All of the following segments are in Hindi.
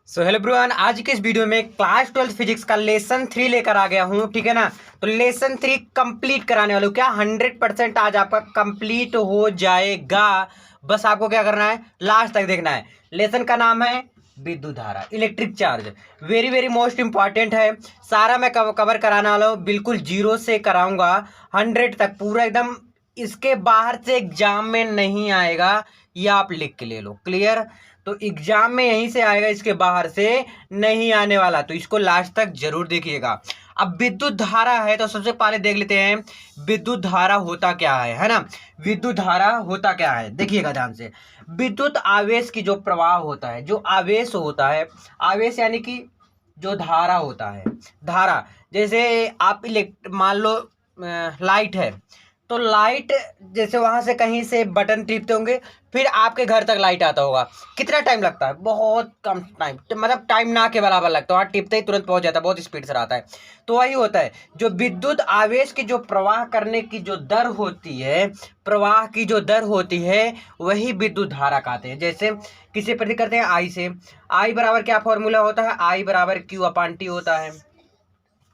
सो हेलो एवरीवन, आज के इस वीडियो में क्लास 12 फिजिक्स का लेसन 3 लेकर आ गया हूँ। ठीक है ना। तो लेसन 3 कंप्लीट कराने वाला हूँ। क्या 100% आज आपका कंप्लीट हो जाएगा। बस आपको क्या करना है, लास्ट तक देखना है। लेसन का नाम है विद्युत धारा, electric charge. Very very most important है। सारा मैं कवर कराने वाला हूँ, बिल्कुल 0 से कराऊंगा 100 तक पूरा एकदम। इसके बाहर से एग्जाम में नहीं आएगा, ये आप लिख के ले लो। क्लियर। तो एग्जाम में यहीं से आएगा, इसके बाहर से नहीं आने वाला। तो इसको लास्ट तक जरूर देखिएगा। अब विद्युत धारा है तो सबसे पहले देख लेते हैं विद्युत धारा होता क्या है ना। विद्युत धारा होता क्या है, देखिएगा ध्यान से। विद्युत आवेश की जो प्रवाह होता है, जो आवेश होता है, आवेश यानी कि जो धारा होता है। धारा जैसे आप मान लो लाइट है, तो लाइट जैसे वहां से कहीं से बटन टिपते होंगे, फिर आपके घर तक लाइट आता होगा। कितना टाइम लगता है? बहुत कम टाइम, मतलब टाइम ना के बराबर लगता है। वहां टिपते ही तुरंत पहुंच जाता है, बहुत स्पीड से आता है। तो वही होता है, जो विद्युत आवेश की जो प्रवाह करने की जो दर होती है, प्रवाह की जो दर होती है, वही विद्युत धारा कहते हैं। जैसे किसी प्रति करते हैं आई से, आई बराबर क्या फॉर्मूला होता है, आई बराबर क्यू अपान टी होता है।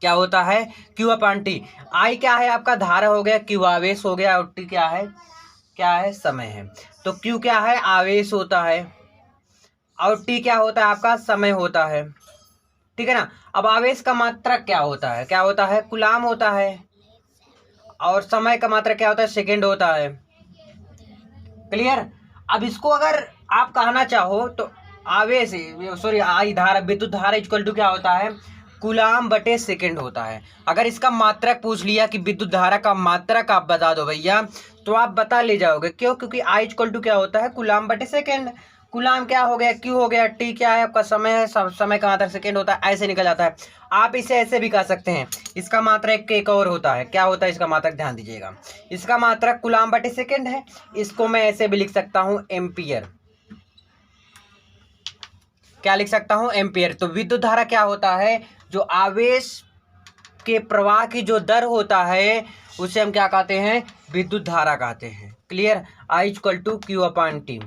क्या होता है? Q upon T. आई क्या है आपका? धारा हो गया, क्यू आवेश हो गया, और टी क्या है? क्या है? समय है। तो क्यू क्या है? आवेश होता है, और टी क्या होता है आपका? समय होता है। ठीक है ना। अब आवेश का मात्रक क्या होता है? क्या होता है? कूलाम होता है। और समय का मात्रक क्या होता है? सेकेंड होता है। क्लियर। अब इसको अगर आप कहना चाहो तो आवेश, सॉरी, आई धारा, विद्युत धारा इक्वल टू क्या होता है? कूलाम बटे सेकेंड होता है। अगर इसका मात्रक पूछ लिया कि विद्युत धारा का मात्रक आप बता दो भैया, तो आप बता ले जाओगे। क्यों? क्योंकि आई इक्वल टू क्या होता है? कूलाम बटे सेकेंड। कूलाम क्या हो गया? क्यू हो गया। टी क्या है आपका? समय है। समय का मात्रक सेकेंड होता है। ऐसे निकल जाता है। आप इसे ऐसे भी कह सकते हैं, इसका मात्रक एक और होता है। क्या होता है इसका मात्रक? ध्यान दीजिएगा, इसका मात्रक कूलाम बटे सेकेंड है। इसको मैं ऐसे भी लिख सकता हूं, एम्पियर। क्या लिख सकता हूं? एम्पियर। तो विद्युत धारा क्या होता है? जो आवेश के प्रवाह की जो दर होता है, उसे हम क्या कहते हैं? विद्युत धारा कहते हैं। Clear. I equal to Q upon T.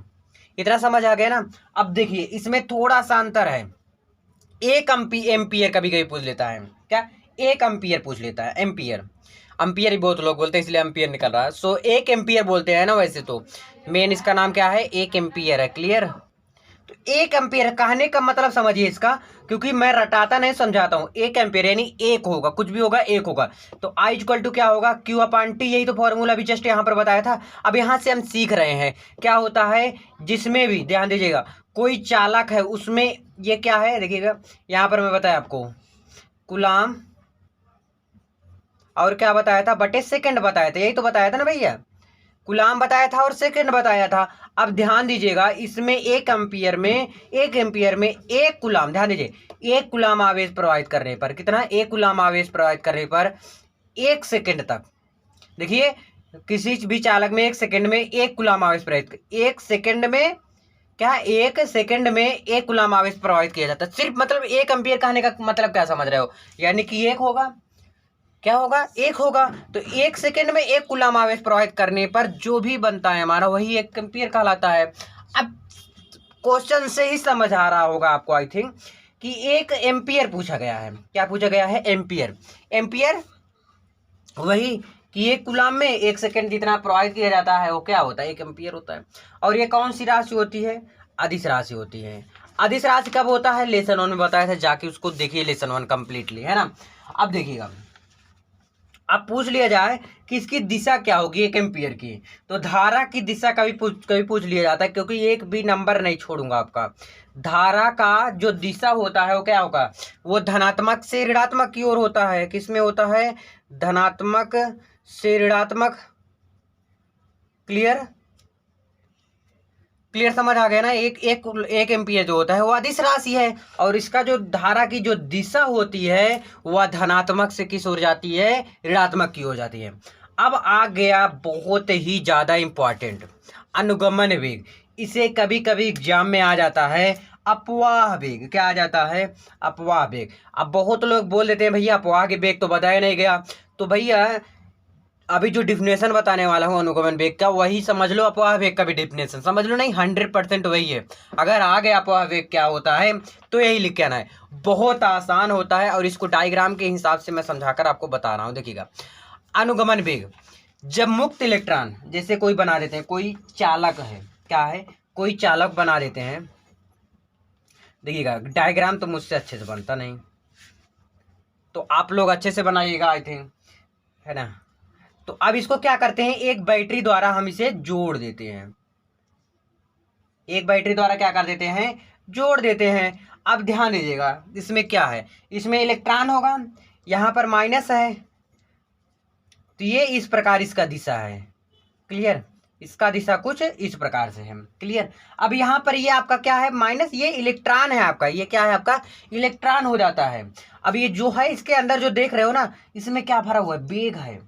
इतना समझ आ गया ना। अब देखिए, इसमें थोड़ा सा अंतर है। एक एम्पियर कभी कभी पूछ लेता है। क्या? एक एम्पियर पूछ लेता है। एम्पियर, एम्पियर ही बहुत लोग बोलते हैं, इसलिए एम्पियर निकल रहा है। सो एक एम्पियर बोलते हैं ना। वैसे तो मेन इसका नाम क्या है? एक एम्पियर है। क्लियर। तो एक एम्पियर कहने का मतलब समझिए इसका, क्योंकि मैं रटाता नहीं समझाता हूं। एक एम्पियर यानी एक होगा, कुछ भी होगा एक होगा। तो आई इक्वल टू क्या होगा? Q upon T. यही तो फॉर्मूला भी जस्ट यहां पर बताया था। अब यहां से हम सीख रहे हैं क्या होता है। जिसमें भी ध्यान दीजिएगा, कोई चालक है उसमें, ये क्या है देखिएगा, यहां पर मैं बताया आपको कूलाम, और क्या बताया था? बटे सेकंड बताया था। यही तो बताया था ना भैया, कूलाम बताया था और सेकंड बताया था। अब ध्यान दीजिएगा, इसमें एक एम्पियर में, एक एम्पियर में एक कूलाम, ध्यान दीजिए, एक कूलाम आवेश प्रवाहित करने पर कितना? एक कूलाम आवेश प्रवाहित करने पर 1 सेकंड तक। देखिए, किसी भी चालक में 1 सेकंड में एक कूलाम आवेश प्रवाहित, 1 सेकंड में क्या? 1 सेकंड में एक कूलाम आवेश प्रवाहित किया जाता है। सिर्फ मतलब एक एम्पियर कहने का मतलब क्या समझ रहे हो? यानी कि एक होगा। क्या होगा? एक होगा। तो 1 सेकंड में एक कूलाम आवेश प्रवाहित करने पर जो भी बनता है हमारा, वही 1 एम्पियर कहलाता है। अब क्वेश्चन से ही समझ आ रहा होगा आपको, आई थिंक, कि 1 एम्पियर पूछा गया है। क्या पूछा गया है? एम्पियर। एम्पियर वही कि एक कूलाम में 1 सेकंड जितना प्रवाहित किया जाता है, वो क्या होता है? 1 एम्पियर होता है। और ये कौन सी राशि होती है? अदिश राशि होती है। अदिश राशि कब होता है? लेसन 1 में बताया था, जाके उसको देखिए, लेसन 1 कंप्लीटली, है ना। अब देखिएगा, अब पूछ लिया जाए कि इसकी दिशा क्या होगी 1 एम्पियर की, तो धारा की दिशा कभी पूछ लिया जाता है, क्योंकि एक भी नंबर नहीं छोड़ूंगा आपका। धारा का जो दिशा होता है वो क्या होगा? वो धनात्मक से ऋणात्मक की ओर होता है। किसमें होता है? धनात्मक से ऋणात्मक। क्लियर। क्लियर, समझ आ गया ना। एक एम्पियर जो होता है वो अदिश राशि है, और इसका जो धारा की जो दिशा होती है, वह धनात्मक से किस ओर जाती है? ऋणात्मक की ओर जाती है। अब आ गया बहुत ही ज्यादा इंपॉर्टेंट, अनुगमन वेग। इसे कभी कभी एग्जाम में आ जाता है अपवाह वेग। क्या आ जाता है? अपवाह वेग। अब बहुत लोग बोल देते हैं भैया अपवाह के वेग तो बताया नहीं गया। तो भैया अभी जो डिफिनेशन बताने वाला हूँ अनुगमन वेग का, वही समझ लो अपवाह वेग का भी डिफिनेशन समझ लो, नहीं 100% वही है। अगर आगे अपवाह वेग क्या होता है तो यही लिख के आना है, बहुत आसान होता है। और इसको डायग्राम के हिसाब से मैं समझाकर आपको बता रहा हूँ। देखिएगा, अनुगमन वेग, जब मुक्त इलेक्ट्रॉन, जैसे कोई बना देते हैं, कोई चालक है, क्या है, कोई चालक बना देते हैं। देखिएगा, डायग्राम तो मुझसे अच्छे से बनता नहीं, तो आप लोग अच्छे से बनाइएगा आई थिंक, है ना। तो अब इसको क्या करते हैं, एक बैटरी द्वारा हम इसे जोड़ देते हैं, एक बैटरी द्वारा क्या कर देते हैं, जोड़ देते हैं। अब ध्यान दीजिएगा, इसमें क्या है, इसमें इलेक्ट्रॉन होगा, यहां पर माइनस है, तो ये इस प्रकार इसका दिशा है, क्लियर, इसका दिशा कुछ इस प्रकार से है, क्लियर। अब यहाँ पर ये आपका क्या है, माइनस, ये इलेक्ट्रॉन है आपका, ये क्या है आपका, इलेक्ट्रॉन हो जाता है। अब ये जो है इसके अंदर जो देख रहे हो ना, इसमें क्या भरा हुआ है, वेग है।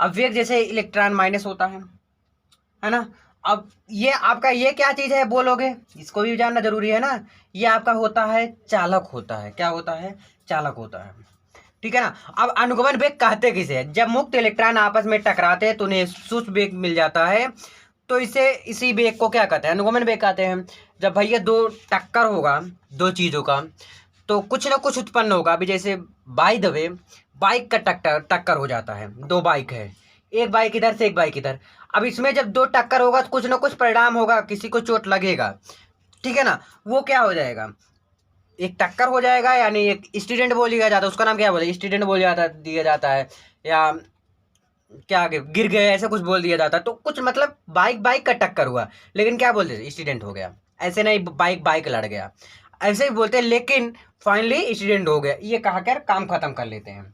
अब वेग जैसे इलेक्ट्रॉन माइनस होता है ना। अब ये आपका ये क्या चीज है बोलोगे, इसको भी जानना जरूरी है ना। ये आपका होता है चालक होता है, क्या होता है, चालक होता है, ठीक है ना। अब अनुगमन वेग कहते किसे है, जब मुक्त इलेक्ट्रॉन आपस में टकराते हैं तो उन्हें शुष्क वेग मिल जाता है, तो इसे, इसी वेग को क्या कहते हैं, अनुगमन वेग कहते हैं। जब भैया दो टक्कर होगा दो चीजों का, तो कुछ ना कुछ उत्पन्न होगा। अभी जैसे बाय द वे बाइक का टक्कर हो जाता है, दो बाइक है, एक बाइक इधर से एक बाइक इधर। अब इसमें जब दो टक्कर होगा तो कुछ ना कुछ परिणाम होगा, किसी को चोट लगेगा, ठीक है ना। वो क्या हो जाएगा, एक टक्कर हो जाएगा, यानी एक स्टूडेंट बोल दिया जाता है, उसका नाम क्या बोले, स्टूडेंट बोल जाता दिया जाता है, या क्या आगे गिर गए ऐसे कुछ बोल दिया जाता है। तो कुछ मतलब बाइक बाइक का टक्कर हुआ, लेकिन क्या बोलते, स्टूडेंट हो गया। ऐसे नहीं बाइक बाइक लड़ गया, ऐसे ही बोलते हैं, लेकिन फाइनली स्टूडेंट हो गया, ये कहा कर काम खत्म कर लेते हैं,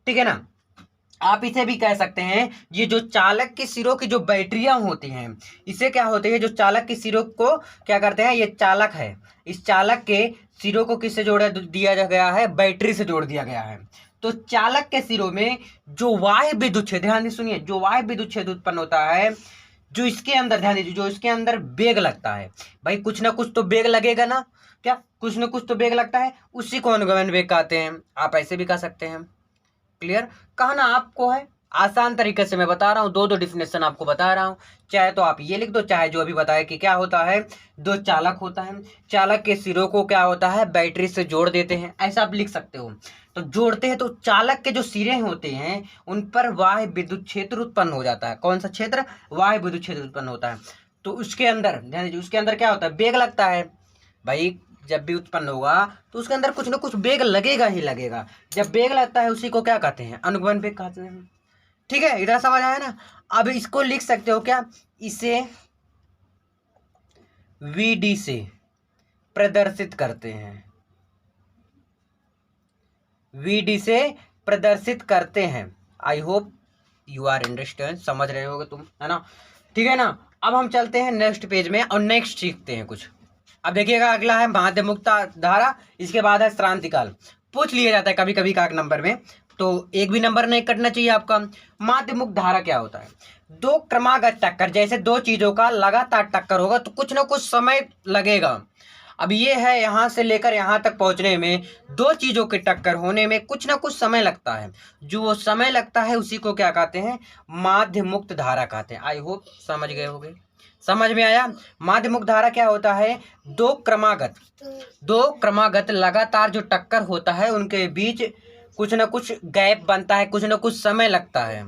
ठीक है ना। आप इसे भी कह सकते हैं, ये जो चालक के सिरों की जो बैटरियां होती हैं, इसे क्या होते हैं, जो चालक के सिरों को क्या करते हैं, ये चालक है, इस चालक के सिरों को किससे जोड़ दिया गया है, बैटरी से जोड़ दिया गया है। तो चालक के सिरों में जो वाह्य विद्युत क्षेत्र, ध्यान से सुनिए, जो वाह्य विद्युत क्षेत्र उत्पन्न होता है, जो इसके अंदर, ध्यान दीजिए, जो इसके अंदर वेग लगता है, भाई कुछ ना कुछ तो वेग लगेगा ना, क्या कुछ ना कुछ तो वेग लगता है, उसी को अनुगमन वेग कहते हैं। आप ऐसे भी कह सकते हैं, क्लियर, कहना आपको है, आसान तरीके से मैं बता रहा हूँ, दो दो डिफिनेशन आपको बता रहा हूँ। चाहे तो आप ये लिख दो, चाहे जो अभी बताया कि क्या होता है, दो चालक होता है, चालक के सिरों को क्या होता है, बैटरी से जोड़ देते हैं, ऐसा आप लिख सकते हो। तो जोड़ते हैं तो चालक के जो सिरे होते हैं उन पर वाह्य विद्युत क्षेत्र उत्पन्न हो जाता है। कौन सा क्षेत्र, वाह्य विद्युत क्षेत्र उत्पन्न होता है। तो उसके अंदर ध्यान दीजिए, उसके अंदर क्या होता है, वेग लगता है। भाई जब भी उत्पन्न होगा तो उसके अंदर कुछ ना कुछ वेग लगेगा ही लगेगा। जब वेग लगता है उसी को क्या कहते हैं, अनुगमन वेग कहते हैं, ठीक है, इधर समझ आया ना। अब इसको लिख सकते हो क्या, इसे वीडी से प्रदर्शित करते हैं, वीडी से प्रदर्शित करते हैं। I hope you are understand, समझ रहे होगे तुम, है ना, ठीक है ना। अब हम चलते हैं नेक्स्ट पेज में और नेक्स्ट सीखते हैं कुछ। अब देखिएगा, अगला है माध्य मुक्त धारा, इसके बाद है क्रांतिकाल। पूछ लिया जाता है कभी कभी का नंबर में, तो एक भी नंबर नहीं कटना चाहिए आपका। माध्य मुक्त धारा क्या होता है, दो क्रमागत टक्कर, जैसे दो चीजों का लगातार टक्कर होगा तो कुछ ना कुछ समय लगेगा। अब ये है, यहाँ से लेकर यहाँ तक पहुंचने में, दो चीजों के टक्कर होने में कुछ ना कुछ समय लगता है। जो वो समय लगता है उसी को क्या कहते हैं, माध्य मुक्त धारा कहते हैं। आई होप समझ गए होंगे, समझ में आया। माध्य मुक्त धारा क्या होता है, दो क्रमागत लगातार जो टक्कर होता है उनके बीच कुछ ना कुछ गैप बनता है, कुछ ना कुछ समय लगता है।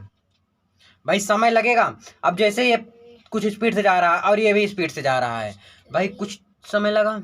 भाई समय लगेगा, अब जैसे ये कुछ स्पीड से जा रहा है और ये भी स्पीड से जा रहा है, भाई कुछ समय लगा,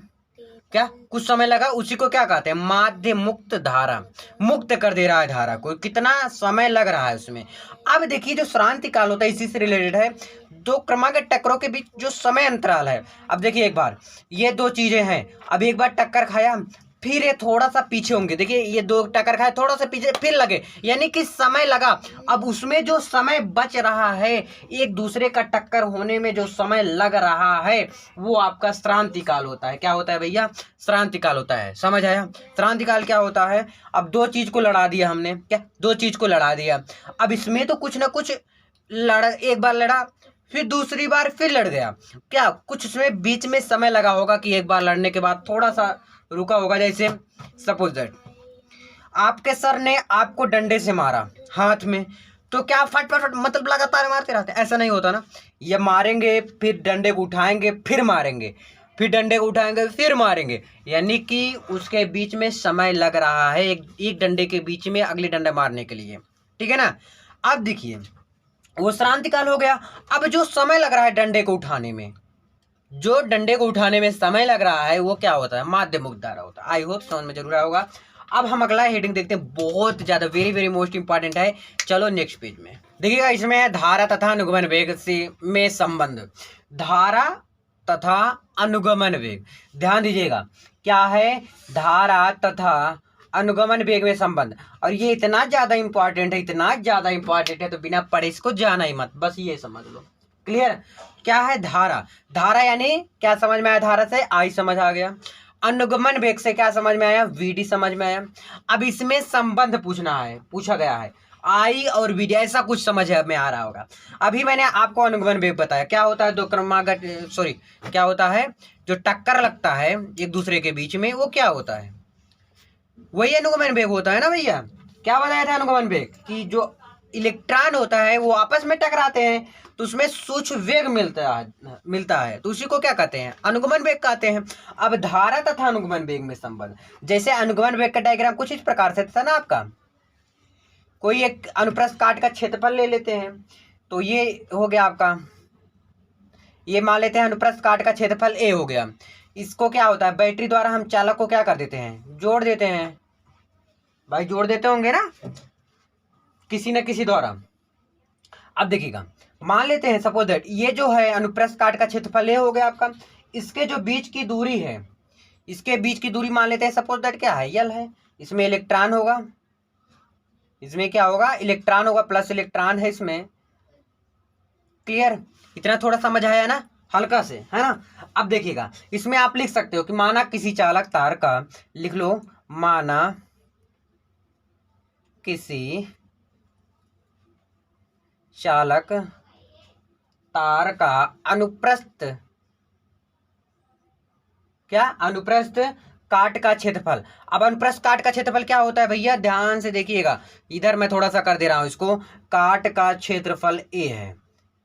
क्या कुछ समय लगा, उसी को क्या कहते हैं, माध्य मुक्त धारा। मुक्त कर दे रहा है धारा को, कितना समय लग रहा है उसमें। अब देखिए, जो क्रांति काल होता है इसी से रिलेटेड है, दो क्रमागत टक्करों के बीच जो समय अंतराल है। अब देखिए, एक बार ये दो चीजें हैं, अब एक बार टक्कर खाया, फिर ये थोड़ा सा पीछे होंगे, देखिए ये दो टक्कर खाए, थोड़ा सा पीछे फिर लगे, यानी कि समय लगा। अब उसमें जो समय बच रहा है, एक दूसरे का टक्कर होने में जो समय लग रहा है, वो आपका क्रांतिकाल होता है। क्या होता है भैया, क्रांतिकाल होता है। समझ आया, क्रांतिकाल क्या होता है। अब दो चीज को लड़ा दिया हमने, क्या दो चीज को लड़ा दिया, अब इसमें तो कुछ ना कुछ लड़ा, एक बार लड़ा फिर दूसरी बार फिर लड़ गया, क्या कुछ उसमें बीच में समय लगा होगा कि एक बार लड़ने के बाद थोड़ा सा रुका होगा। जैसे सपोज दैट आपके सर ने आपको डंडे से मारा हाथ में, तो क्या फट फट फट मतलब लगातार मारते रहते हैं, ऐसा नहीं होता ना। ये मारेंगे फिर डंडे को उठाएंगे फिर मारेंगे, फिर डंडे को उठाएंगे फिर मारेंगे, यानी कि उसके बीच में समय लग रहा है एक डंडे के बीच में अगले डंडे मारने के लिए, ठीक है ना। अब देखिए वो श्रांति काल हो गया। अब जो समय लग रहा है डंडे को उठाने में, जो डंडे को उठाने में समय लग रहा है वो क्या होता है, माध्य मुक्त धारा होता है। आई होप समझ में जरूर आया होगा। अब हम अगला हेडिंग देखते हैं, बहुत ज्यादा वेरी वेरी मोस्ट इंपॉर्टेंट है। चलो नेक्स्ट पेज में देखिएगा, इसमें है धारा तथा अनुगमन वेग से में संबंध। धारा तथा अनुगमन वेग, ध्यान दीजिएगा क्या है, धारा तथा अनुगमन वेग में संबंध। और ये इतना ज्यादा इंपॉर्टेंट है, इतना ज्यादा इंपॉर्टेंट है तो बिना पढ़े इसको जाना ही मत, बस ये समझ लो। क्लियर, क्या है धारा, धारा यानी क्या समझ में आया, धारा से आई समझ आ गया। अनुगमन वेग से क्या समझ में आया, वीडी समझ में आया। अब इसमें संबंध पूछना है, पूछा गया है आई और वीडी, ऐसा कुछ समझ में आ रहा होगा। अभी मैंने आपको अनुगमन वेग बताया, क्या होता है दो क्रमागत, सॉरी क्या होता है जो टक्कर लगता है एक दूसरे के बीच में, वो क्या होता है, वही अनुगमन वेग होता है ना भैया। क्या बताया था अनुगमन वेग, कि जो इलेक्ट्रॉन होता है वो आपस में टकराते हैं तो उसमें सूक्ष्म वेग मिलता है तो उसी को क्या कहते हैं, अनुगमन वेग कहते हैं। अब धारा तथा अनुगमन वेग में संबंध, जैसे अनुगमन वेग का डायग्राम कुछ इस प्रकार से था ना आपका, कोई एक अनुप्रस्थ काट का क्षेत्रफल ले लेते हैं, तो ये हो गया आपका, ये मान लेते हैं अनुप्रस्थ काट का क्षेत्रफल ए हो गया। इसको क्या होता है, बैटरी द्वारा हम चालक को क्या कर देते हैं, जोड़ देते हैं, भाई जोड़ देते होंगे ना किसी न किसी द्वारा। अब देखिएगा, मान लेते हैं सपोज दैट ये जो है अनुप्रस्थ काट का क्षेत्रफल ये हो गया आपका, इसके जो बीच की दूरी है, इसके बीच की दूरी मान लेते हैं सपोज दैट क्या है, यल है। इसमें इलेक्ट्रॉन होगा, इसमें क्या होगा, इलेक्ट्रॉन होगा, प्लस इलेक्ट्रॉन है इसमें। क्लियर, इतना थोड़ा समझ आया ना, हल्का से, है ना। अब देखिएगा इसमें आप लिख सकते हो कि माना किसी चालक तार का, लिख लो माना किसी चालक तार का अनुप्रस्थ, क्या, अनुप्रस्थ काट का क्षेत्रफल। अब अनुप्रस्थ काट का क्षेत्रफल क्या होता है भैया, ध्यान से देखिएगा, इधर मैं थोड़ा सा कर दे रहा हूं इसको, काट का क्षेत्रफल ए है,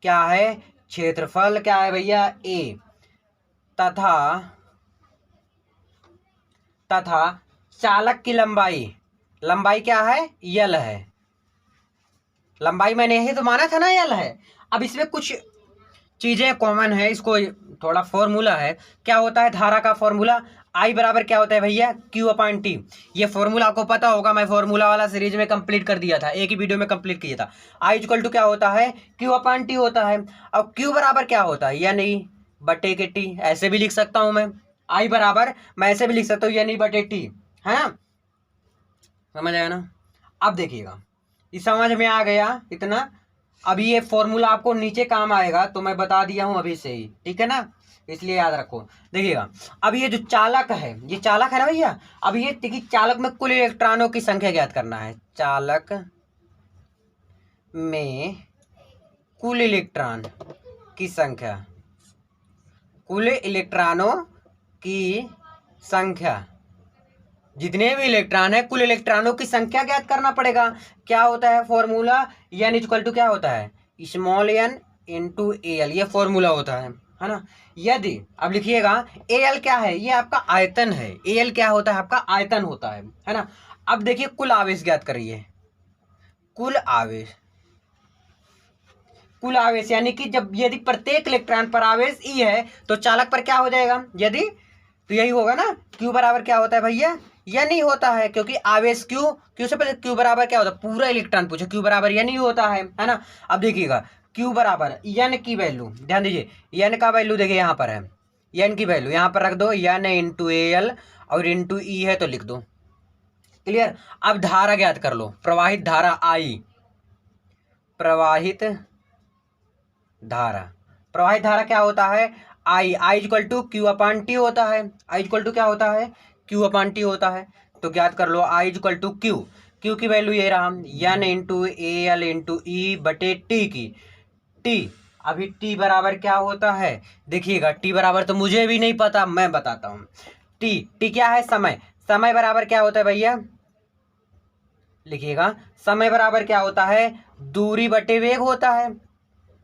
क्या है, क्षेत्रफल क्या है भैया ए, तथा चालक की लंबाई, लंबाई क्या है, यल है, लंबाई मैंने यही तो माना था ना यल है। अब इसमें कुछ चीजें कॉमन है, इसको थोड़ा फॉर्मूला है, क्या होता है धारा का फॉर्मूला, आई बराबर क्या होता है भैया, क्यू अपॉन टी। ये फॉर्मूला आपको पता होगा, मैं फॉर्मूला वाला सीरीज में कंप्लीट कर दिया था, एक ही वीडियो में कंप्लीट किया था। आई इक्वल टू क्या होता है, क्यू अपॉन टी होता है। अब क्यू बराबर क्या होता है, यानी बटे के टी, ऐसे भी लिख सकता हूं मैं, आई बराबर मैं ऐसे भी लिख सकता हूँ यानी बटे टी, है ना, समझ आया ना। अब देखिएगा ये समझ में आ गया इतना। अभी ये फॉर्मूला आपको नीचे काम आएगा तो मैं बता दिया हूं अभी से ही, ठीक है ना, इसलिए याद रखो। देखिएगा अब ये जो चालक है, ये चालक है ना भैया। अब ये देखिए चालक में कुल इलेक्ट्रॉनों की संख्या ज्ञात करना है, चालक में कुल इलेक्ट्रॉन की संख्या, कुल इलेक्ट्रॉनों की संख्या, जितने भी इलेक्ट्रॉन है कुल इलेक्ट्रॉनों की संख्या ज्ञात करना पड़ेगा। क्या होता है फॉर्मूला, एन इक्वल टू क्या होता है, स्मॉल एन इंटू ए एल, ये फॉर्मूला होता है ना। यदि अब लिखिएगा ए एल क्या है, ये आपका आयतन है, ए एल क्या होता है आपका आयतन होता है ना। अब देखिए कुल आवेश ज्ञात करिए, कुल आवेश, कुल आवेश यानी कि जब यदि प्रत्येक इलेक्ट्रॉन पर आवेश ई है तो चालक पर क्या हो जाएगा, यदि, तो यही होगा ना, क्यू बराबर क्या होता है भैया, यह नहीं होता है, क्योंकि आवेश क्यू से पहले क्यू बराबर क्या होता है, पूरा इलेक्ट्रॉन पूछे, क्यू बराबर यह नहीं होता है ना। अब देखिएगा क्यू बराबर एन की वैल्यू, ध्यान दीजिए एन का वैल्यू देखिए यहाँ पर है, एन की वैल्यू यहाँ पर रख दो, एन इंटू ए एल और इंटू ई है तो लिख दो। क्लियर, अब धारा ज्ञात कर लो, प्रवाहित धारा आई, प्रवाहित धारा, प्रवाहित धारा क्या होता है, I, I equal to q upon t होता है, आई इक्वल टू क्या होता है, क्यू अपॉन टी होता है। तो ज्ञात कर लो I equal to q, q की वैल्यू ये रहा एन इंटू ए एल इंटू ई बटे टी की, टी, अभी टी बराबर क्या होता है, देखिएगा टी बराबर तो मुझे भी नहीं पता, मैं बताता हूँ। टी क्या है, समय, समय बराबर क्या होता है भैया, लिखिएगा। समय बराबर क्या होता है, दूरी बटे वेग होता है।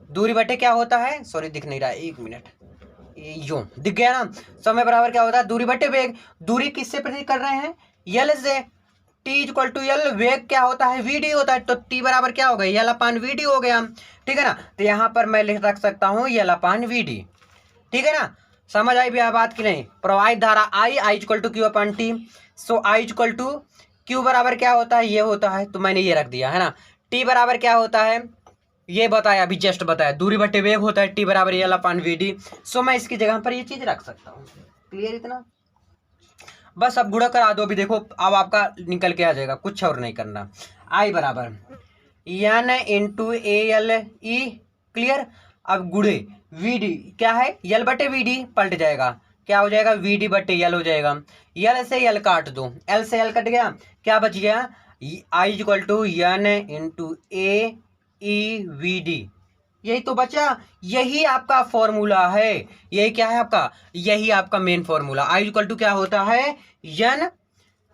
दूरी बटे क्या होता है, सॉरी दिख नहीं रहा है, 1 मिनट, यूं दिख गया ना। समय बराबर क्या होता है, दूरी बटे वेग। दूरी किससे प्रतीत कर रहे हैं, यल से। टी इक्वल टू यल, वेग क्या होता है, वी डी होता है, तो टी बराबर क्या हो गया, यल अपान वी डी हो गया, ठीक है ना। तो यहाँ पर मैं रख सकता हूँ यल अपान वी डी, ठीक है ना। समझ आई भी बात की नहीं। प्रवाहित धारा I equal to Q upon t. So I equal to q बराबर क्या होता है, ये होता है, तो मैंने ये रख दिया है ना। टी बराबर क्या होता है, ये बताया, अभी जस्ट बताया, दूरी बटे वेग होता है, टी बराबर यल अपान वी डी। सो मैं इसकी जगह पर ये चीज रख सकता हूँ। क्लियर इतना, बस अब गुणा करा दो। अभी देखो अब आपका निकल के आ जाएगा, कुछ और नहीं करना। आई बराबर एन इंटू ए एल ई, क्लियर। अब गुड़े वी डी क्या है, यल बटे वी डी, पलट जाएगा, क्या हो जाएगा, वी डी बटे यल हो जाएगा। यल से यल काट दो, एल से एल कट गया, क्या बच गया, I equal to n into A E V d. यही तो बचा, यही आपका फॉर्मूला है। यही क्या है आपका, यही आपका main formula. I equal to क्या होता है, एन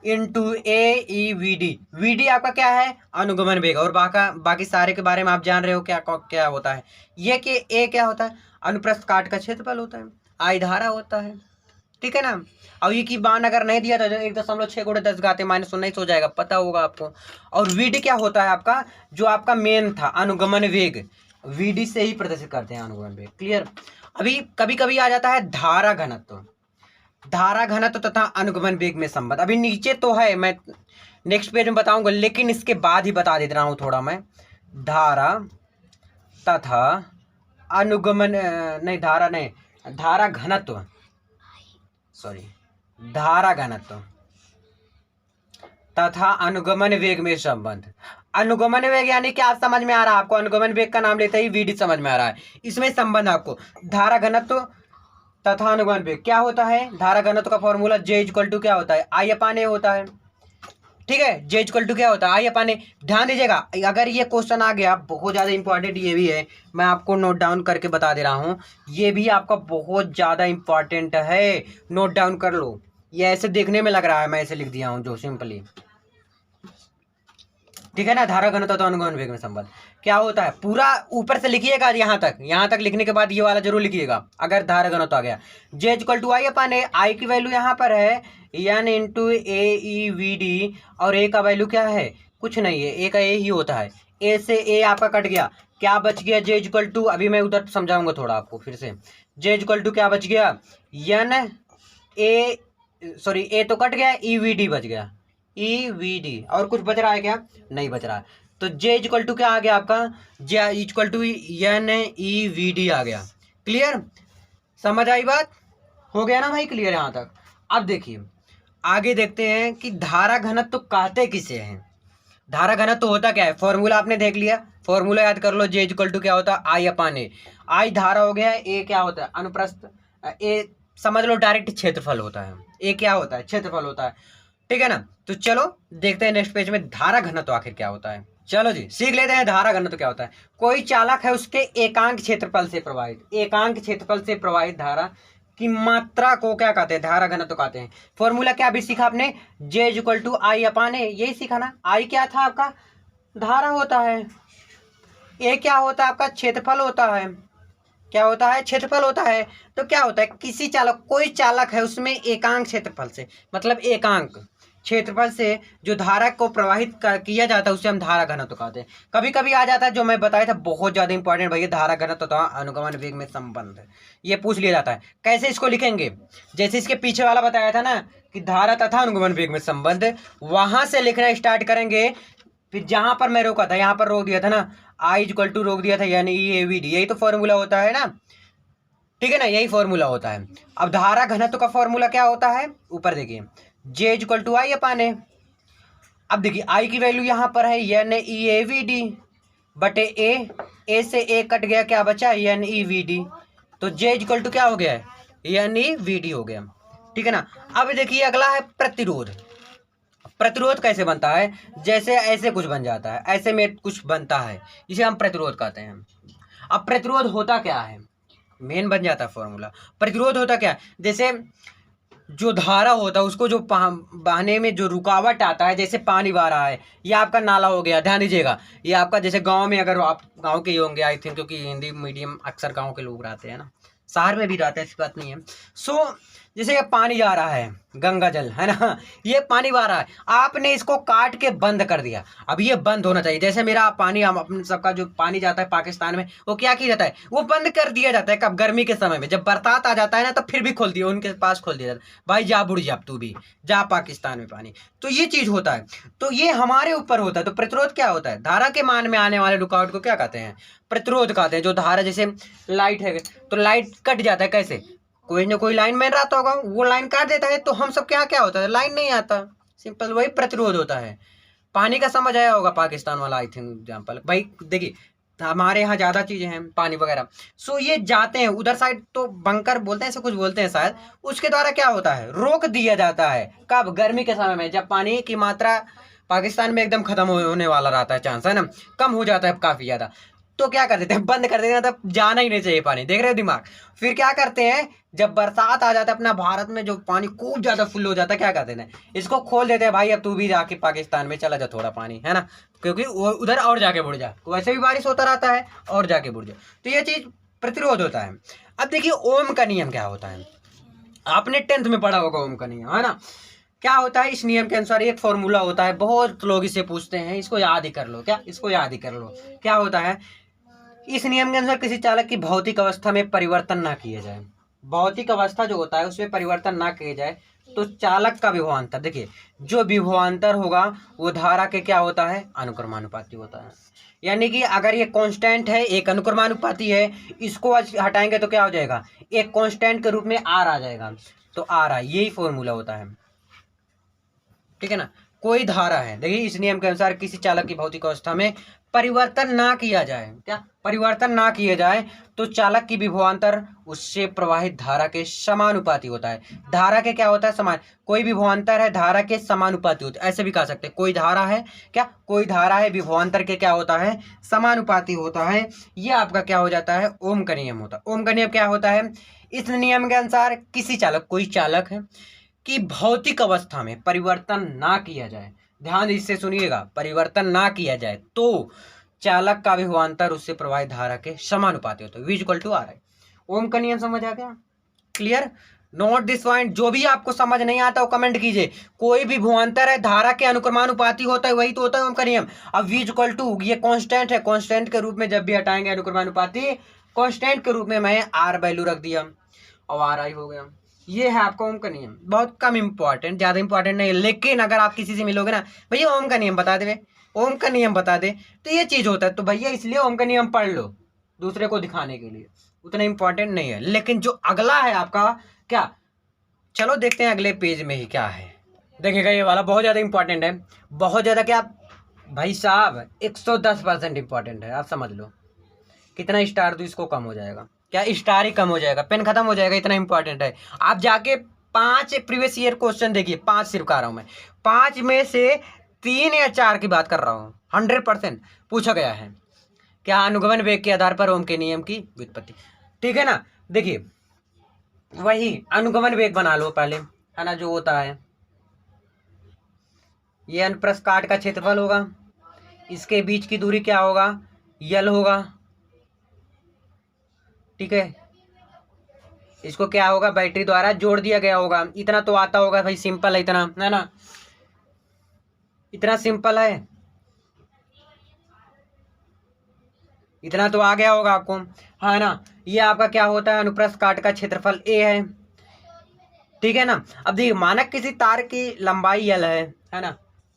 इंटू ए E V D. V D आपका क्या है, अनुगमन वेग। और बाकी सारे के बारे में आप जान रहे हो क्या क्या होता है। ये कि ए क्या होता है, अनुप्रस्थ काट का क्षेत्रफल होता है, आई धारा होता है, ठीक है ना। अब ये की मान अगर नहीं दिया था, 1.6 गुणे 10 घाते -19 हो जाएगा, पता होगा आपको। और वी डी क्या होता है आपका, जो आपका मेन था अनुगमन वेग, वी डी से ही प्रदर्शित करते हैं अनुगमन वेग, क्लियर। अभी कभी कभी आ जाता है धारा घनत्व, धारा घनत्व तथा अनुगमन वेग में संबंध। अभी नीचे तो है, मैं नेक्स्ट पेज में बताऊंगा, लेकिन इसके बाद ही बता दे रहा हूं थोड़ा मैं। धारा तथा अनुगमन नहीं, धारा नहीं, धारा घनत्व, सॉरी, धारा घनत्व तथा अनुगमन वेग में संबंध। अनुगमन वेग यानी कि आप समझ में आ रहा है आपको, अनुगमन वेग का नाम लेते ही वी डी समझ में आ रहा है, इसमें संबंध आपको। धारा घनत्व तथा अनुगमन वेग क्या होता है, धारा घनत्व का फॉर्मूला जे इक्वल टू क्या होता है, आई अपान ए होता है, ठीक है। जे इक्वल टू क्या होता है, आई अपान ए। ध्यान दीजिएगा, अगर ये क्वेश्चन आ गया, बहुत ज़्यादा इंपॉर्टेंट ये भी है, मैं आपको नोट डाउन करके बता दे रहा हूँ, ये भी आपका बहुत ज़्यादा इंपॉर्टेंट है, नोट डाउन कर लो। ये ऐसे देखने में लग रहा है, मैं ऐसे लिख दिया हूँ जो सिंपली, ठीक है ना। धारा घनत्व तो अनुगमन वेग में संबंध क्या होता है, पूरा ऊपर से लिखिएगा, यहाँ तक लिखने के बाद ये वाला जरूर लिखिएगा अगर धारा घनत्व आ गया। जे इक्वल टू आई अपान ए, आई की वैल्यू यहाँ पर है एन इंटू ए ई वी डी, और ए का वैल्यू क्या है, कुछ नहीं है, ए का ए ही होता है। ए से ए आपका कट गया, क्या बच गया, जे इक्वल टू, अभी मैं उधर समझाऊंगा थोड़ा आपको फिर से। जे इक्वल टू क्या बच गया, एन ए, सॉरी ए तो कट गया, ई वी डी बच गया, ई वी डी। और कुछ बच रहा है क्या, नहीं बच रहा है। तो जे इक्वल टू क्या आ गया आपका, J equal to N e we d आ गया, क्लियर। समझ आई बात, हो गया ना भाई, क्लियर यहाँ तक। अब देखिए आगे देखते हैं कि धारा घनत्व तो कहते किसे हैं। धारा घनत्व तो होता क्या है, फॉर्मूला आपने देख लिया, फॉर्मूला याद कर लो। जे इक्वल टू क्या होता है, आई अपान ए, आई धारा हो गया, ए क्या होता है, अनुप्रस्थ, ए समझ लो डायरेक्ट क्षेत्रफल होता है, ए क्या होता है, क्षेत्रफल होता है, ठीक है ना। तो चलो देखते हैं नेक्स्ट पेज में धारा घनत्व आखिर क्या होता है। चलो जी सीख लेते हैं धारा घनत्व क्या होता है। कोई चालक है, उसके एकांक क्षेत्रफल से प्रवाहित, एकांक क्षेत्रफल से प्रवाहित धारा की मात्रा को क्या कहते हैं, धारा घनत्व कहते हैं। फॉर्मूला क्या अभी सीखा आपने, जे इक्वल टू आई अपान ए, यही सीखा ना। आई क्या था आपका, धारा होता है, ए क्या होता है आपका, क्षेत्रफल होता है, क्या होता है, क्षेत्रफल होता है। तो क्या होता है, किसी चालक, कोई चालक है, उसमें एकांक क्षेत्रफल से, मतलब एकांक क्षेत्रफल से जो धारा को प्रवाहित किया जाता है, उसे हम धारा घनत्व कहते हैं। कभी कभी आ जाता है, जो मैं बताया था बहुत ज्यादा इंपॉर्टेंट भैया, धारा घनत्व तथा अनुगमन वेग में संबंध, ये पूछ लिया जाता है। कैसे इसको लिखेंगे, जैसे इसके पीछे वाला बताया था ना कि धारा तथा अनुगमन वेग में संबंध, वहां से लिखना स्टार्ट करेंगे। फिर जहां पर मैं रोका था, यहाँ पर रोक दिया था ना, आई इक्वल टू रोक दिया था, यानी ई ए वी डी, यही तो फॉर्मूला होता है ना, ठीक है ना, यही फॉर्मूला होता है। अब धारा घनत्व का फॉर्मूला क्या होता है, ऊपर देखिए, जे इक्वल टू आई अपान ए। अब देखिए आई की वैल्यू यहाँ पर है N E A V D बटे ए से ए कट गया, क्या बचा, एन ई वी डी। तो जे इक्वल टू क्या हो गया है, एन ई वी डी हो गया, ठीक है ना। अब देखिए अगला है प्रतिरोध। प्रतिरोध कैसे बनता है, जैसे ऐसे कुछ बन जाता है, ऐसे में कुछ बनता है, इसे हम प्रतिरोध कहते हैं। अब प्रतिरोध होता क्या है, मेन बन जाता है फॉर्मूला। प्रतिरोध होता क्या है, जैसे जो धारा होता है उसको जो बहने में जो रुकावट आता है, जैसे पानी बह रहा है, ये आपका नाला हो गया, ध्यान दीजिएगा। ये आपका जैसे गांव में, अगर आप गांव के ही होंगे आई थिंक, क्योंकि हिंदी मीडियम अक्सर गांव के लोग रहते हैं ना, शहर में भी रहते हैं, ऐसी बात नहीं है। सो जैसे ये पानी जा रहा है, गंगा जल है ना, ये पानी बह रहा है, आपने इसको काट के बंद कर दिया। अब ये बंद होना चाहिए। जैसे मेरा पानी, हम अपने सबका जो पानी जाता है पाकिस्तान में, वो क्या किया जाता है, वो बंद कर दिया जाता है। कब? गर्मी के समय में, जब बरसात आ जाता है ना, तो फिर भी खोल दिया, उनके पास खोल दिया जाता है, भाई जा बुढ़ जा तू भी, जा पाकिस्तान में पानी। तो ये चीज होता है, तो ये हमारे ऊपर होता है। तो प्रतिरोध क्या होता है? धारा के मान में आने वाले रुकावट को क्या कहते हैं? प्रतिरोध कहते हैं। जो धारा, जैसे लाइट है, तो लाइट कट जाता है, कैसे? कोई ना कोई लाइन मैन रहता होगा, वो लाइन काट देता है, तो हम सब क्या क्या होता है, लाइन नहीं आता। सिंपल वही प्रतिरोध होता है। पानी का समझ आया होगा, पाकिस्तान वाला आई थिंक एग्जाम्पल। भाई देखिए, हमारे यहाँ ज्यादा चीजें हैं, पानी वगैरह। सो ये जाते हैं उधर साइड, तो बंकर बोलते हैं, ऐसे कुछ बोलते हैं शायद। उसके द्वारा क्या होता है, रोक दिया जाता है। कब? गर्मी के समय में, जब पानी की मात्रा पाकिस्तान में एकदम खत्म होने वाला रहता है, चांस है ना, कम हो जाता है काफी ज्यादा, तो क्या कर देते हैं, बंद कर देते हैं, मतलब जाना ही नहीं चाहिए पानी। देख रहे हो दिमाग? फिर क्या करते हैं, जब बरसात आ जाता है, अपना भारत में जो पानी खूब ज्यादा फुल हो जाता है, क्या करते हैं, इसको खोल देते हैं, भाई अब तू भी जाके पाकिस्तान में चला जा थोड़ा पानी, है ना, क्योंकि वो उधर और जाके बुड़ जा, वैसे भी बारिश होता रहता है, और जाके बुड़ जा। तो ये चीज प्रतिरोध होता है। अब देखिए ओम का नियम क्या होता है, आपने 10th में पढ़ा होगा ओम का नियम, है ना। क्या होता है, इस नियम के अनुसार एक फॉर्मूला होता है, बहुत लोग इसे पूछते हैं, इसको याद ही कर लो। क्या? इसको याद ही कर लो। क्या होता है, इस नियम के अनुसार किसी चालक की भौतिक अवस्था में परिवर्तन ना किए जाए, भौतिक अवस्था जो होता है उसमें परिवर्तन ना किए जाए, तो चालक का विभवांतर, देखिए जो विभवांतर होगा वो धारा के क्या होता है, अनुक्रमानुपाती होता है। यानी कि अगर ये कांस्टेंट है, एक अनुक्रमानुपाती है, इसको आज हटाएंगे तो क्या हो जाएगा, एक कांस्टेंट के रूप में आर आ जाएगा। तो आर आई, यही फॉर्मूला होता है, ठीक है ना। कोई धारा है, देखिए इस नियम के अनुसार किसी चालक की भौतिक अवस्था में परिवर्तन ना किया जाए, क्या? परिवर्तन ना किया जाए, तो चालक की विभवांतर उससे प्रवाहित धारा के समानुपाती होता है। धारा के क्या होता है, समान। कोई विभवांतर है, धारा के समानुपाती होता है, ऐसे भी कह सकते हैं। कोई धारा है, क्या? कोई धारा है, विभवांतर के क्या होता है, समानुपाती होता है। ये आपका क्या हो जाता है, ओम का नियम होता है। ओम का नियम क्या होता है, इस नियम के अनुसार किसी चालक, कोई चालक है कि भौतिक अवस्था में परिवर्तन ना किया जाए, ध्यान इससे सुनिएगा, परिवर्तन ना किया जाए, तो चालक का विभवांतर उससे प्रवाहित धारा के समानुपाती होता है, V equal to R I. Ohm का नियम समझ आ गया? क्लियर? Note this point. जो भी आपको समझ नहीं आता वो कमेंट कीजिए। कोई भी विभवांतर है, धारा के अनुक्रमानुपाती होता है, वही तो होता है ओम का नियम। अब V इक्वल टू, ये कांस्टेंट है, कांस्टेंट के रूप में जब भी हटाएंगे अनुक्रमानुपाती, कांस्टेंट के रूप में मैं आर वैल्यू रख दिया और आर आई हो गया। ये है आपका ओम का नियम, बहुत कम इंपॉर्टेंट, ज्यादा इंपॉर्टेंट नहीं है। लेकिन अगर आप किसी से मिलोगे ना, भैया ओम का नियम बता दे, ओम का नियम बता दे, तो ये चीज होता है। तो भैया इसलिए ओम का नियम पढ़ लो, दूसरे को दिखाने के लिए, उतना इंपॉर्टेंट नहीं है। लेकिन जो अगला है आपका, क्या, चलो देखते हैं अगले पेज में ही क्या है। देखिएगा ये वाला बहुत ज्यादा इंपॉर्टेंट है, बहुत ज्यादा। क्या भाई साहब, 110% इंपॉर्टेंट है, आप समझ लो। कितना स्टार दूं इसको, कम हो जाएगा, क्या स्टार ही कम हो जाएगा, पेन खत्म हो जाएगा, इतना इंपॉर्टेंट है। आप जाके 5 प्रीवियस ईयर क्वेश्चन देखिए, 5 सिर्फ कर रहा हूं मैं, 5 में से 3 या 4 की बात कर रहा हूं, 100% पूछा गया है। क्या? अनुगमन वेग के आधार पर ओम के नियम की व्युत्पत्ति, ठीक है ना। देखिए वही अनुगमन वेग बना लो पहले, है ना, जो होता है ये अनुप्रस्थ काट का क्षेत्रफल होगा, इसके बीच की दूरी क्या होगा, यल होगा, ठीक है। इसको क्या होगा, बैटरी द्वारा जोड़ दिया गया होगा। इतना तो आता होगा भाई, सिंपल है, इतना है ना, इतना सिंपल है, इतना तो आ गया होगा आपको, है ना। ये आपका क्या होता है, अनुप्रस्थ काट का क्षेत्रफल ए है, ठीक है ना। अब देखिए मानक किसी तार की लंबाई यल है ना,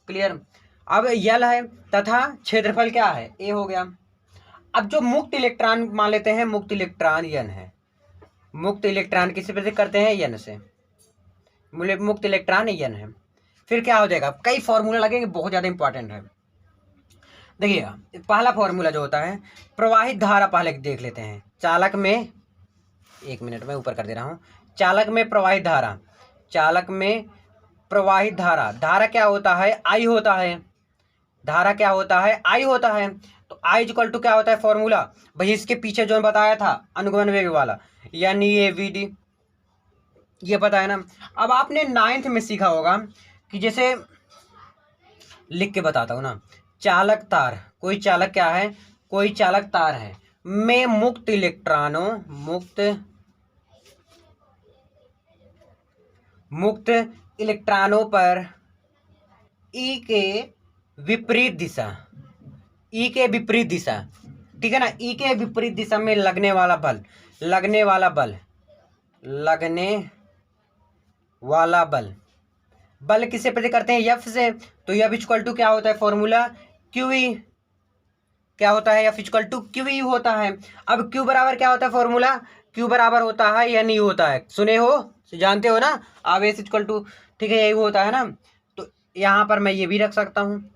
क्लियर। अब यल है तथा क्षेत्रफल क्या है, ए हो गया। अब जो मुक्त इलेक्ट्रॉन मान लेते हैं, मुक्त इलेक्ट्रॉन यन है, मुक्त इलेक्ट्रॉन किसी प्रतीक करते हैं, यन से, मुक्त इलेक्ट्रॉन यन है। फिर क्या हो जाएगा, कई फॉर्मूला लगेंगे, बहुत ज्यादा इंपॉर्टेंट है। देखिएगा पहला फॉर्मूला जो होता है, प्रवाहित धारा पहले देख लेते हैं। चालक में, 1 मिनट में ऊपर कर दे रहा हूं, चालक में प्रवाहित धारा, चालक में प्रवाहित धारा, धारा क्या होता है, आई होता है, धारा क्या होता है, आई होता है। तो आई इक्वल टू क्या होता है, फॉर्मूला भाई इसके पीछे जो बताया था अनुगमन वेग वाला, यानी ये वी डी, ये पता है ना। अब आपने 9th में सीखा होगा कि जैसे लिख के बताता हूँ ना, चालक तार, कोई चालक क्या है, कोई चालक तार है में मुक्त इलेक्ट्रॉनों पर ई के विपरीत दिशा, ई के विपरीत दिशा, ठीक है ना, ई के विपरीत दिशा में लगने वाला बल किससे प्रति करते हैं, एफ से। तो एफ इक्वल टू क्या होता है, फॉर्मूला क्यू ई, क्या होता है, F equal to Q E होता है। अब क्यू बराबर क्या होता है, फॉर्मूला क्यू बराबर होता है या नहीं होता है, सुने हो, जानते हो ना, आवेश इक्वल टू, ठीक है, यही होता है ना। तो यहाँ पर मैं ये भी रख सकता हूँ,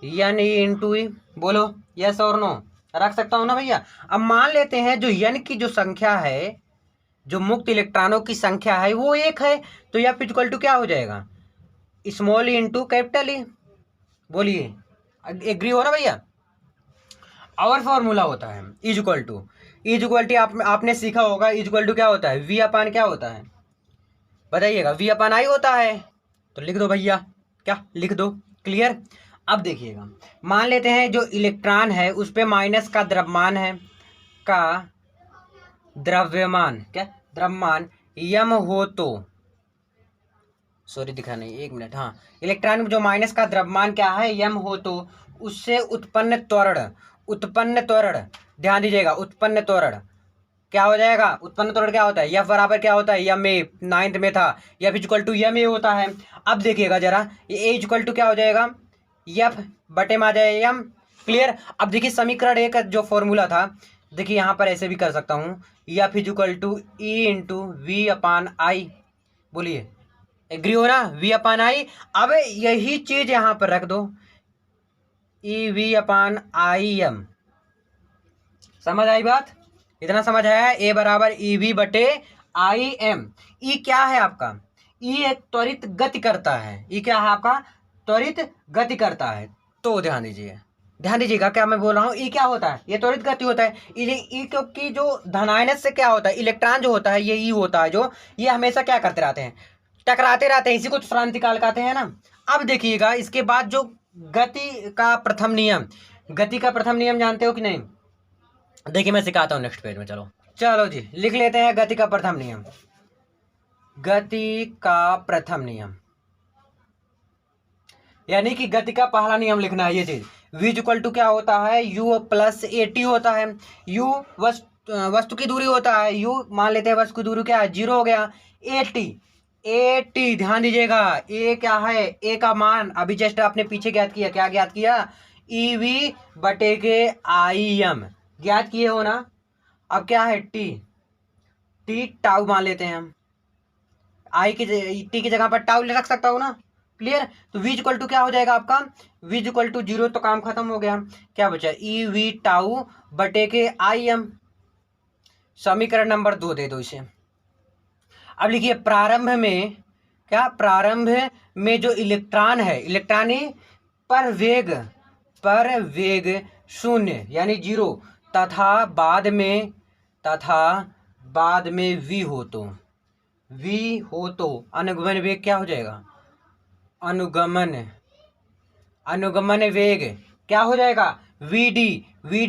एन ई इंटू ई, बोलो यस और नो, रख सकता हूँ ना भैया। अब मान लेते हैं जो एन की जो संख्या है, जो मुक्त इलेक्ट्रॉनों की संख्या है वो 1 है, तो एफ इक्वल टू क्या हो जाएगा, small E into capital E, बोलिए एग्री हो ना भैया। और फॉर्मूला होता है इज इक्वल टू आपने सीखा होगा, इज इक्वल टू क्या होता है, वी अपान क्या होता है, बताइएगा, वी अपान आई होता है। तो लिख दो भैया, क्या लिख दो, क्लियर। अब देखिएगा, मान लेते हैं जो इलेक्ट्रॉन है उस पे माइनस का द्रव्यमान है, का द्रव्यमान, क्या द्रव्यमान यम हो तो, सॉरी दिखा नहीं, 1 मिनट, हाँ, इलेक्ट्रॉन जो माइनस का द्रव्यमान क्या है, यम हो तो उससे उत्पन्न त्वरण, ध्यान दीजिएगा, उत्पन्न त्वरण क्या हो जाएगा, उत्पन्न त्वरण क्या होता है, एफ बराबर क्या होता है, यम ए, 9th में था, एफ इक्वल टू यम ए होता है। अब देखिएगा जरा, ये ए इक्वल टू क्या हो जाएगा, एफ बटे में आ जाए यम, क्लियर। अब देखिए समीकरण 1 का जो फॉर्मूला था, देखिए यहाँ पर ऐसे भी कर सकता हूँ, f equal to e into v upon I, बोलिए एग्री हो ना, वी अपान आई। अब यही चीज यहाँ पर रख दो, E V upon I am, समझ आई बात, इतना समझ आया, ए बराबर ई वी बटे आई एम। ई क्या है आपका, ई एक त्वरित गति करता है, ई क्या है आपका, त्वरित गति करता है। तो ध्यान दीजिएगा क्या मैं बोल रहा हूँ, ई क्या होता है, ये त्वरित गति होता है। ई क्योंकि जो धनायन से क्या होता है, इलेक्ट्रॉन जो होता है, ये ई होता है जो, ये हमेशा क्या करते रहते हैं, टकराते रहते हैं, इसी को क्रांतिकाल कहते हैं ना। अब देखिएगा इसके बाद जो गति का प्रथम नियम जानते हो कि नहीं, देखिए मैं सिखाता हूँ नेक्स्ट पेज में, चलो जी लिख लेते हैं गति का प्रथम नियम, यानी कि गति का पहला नियम लिखना है ये चीज। v इक्वल टू क्या होता है, u प्लस ए टी होता है, u वस्तु की दूरी होता है, u मान लेते हैं वस्तु की दूरी क्या है, 0 हो गया, ए टी ध्यान दीजिएगा, ए क्या है, ए का मान अभी जस्ट आपने पीछे ज्ञात किया, क्या ज्ञात किया, ई वी बटे के आई एम ज्ञात किए हो ना। अब क्या है, टी टाउ मान लेते हैं हम, आई की टी की जगह पर टाउ रख सकता हूँ ना, क्लियर। तो v इक्वल टू क्या हो जाएगा आपका, v इक्वल टू 0, तो काम खत्म हो गया, क्या बचा, ई वी टाउ बटे के आई एम, समीकरण नंबर 2 दे दो इसे। अब लिखिए प्रारंभ में जो इलेक्ट्रॉन है, इलेक्ट्रॉनी पर वेग 0 यानी 0 तथा बाद में v हो तो अनुगमन वेग क्या हो जाएगा, अनुगमन वेग क्या हो जाएगा, वी डी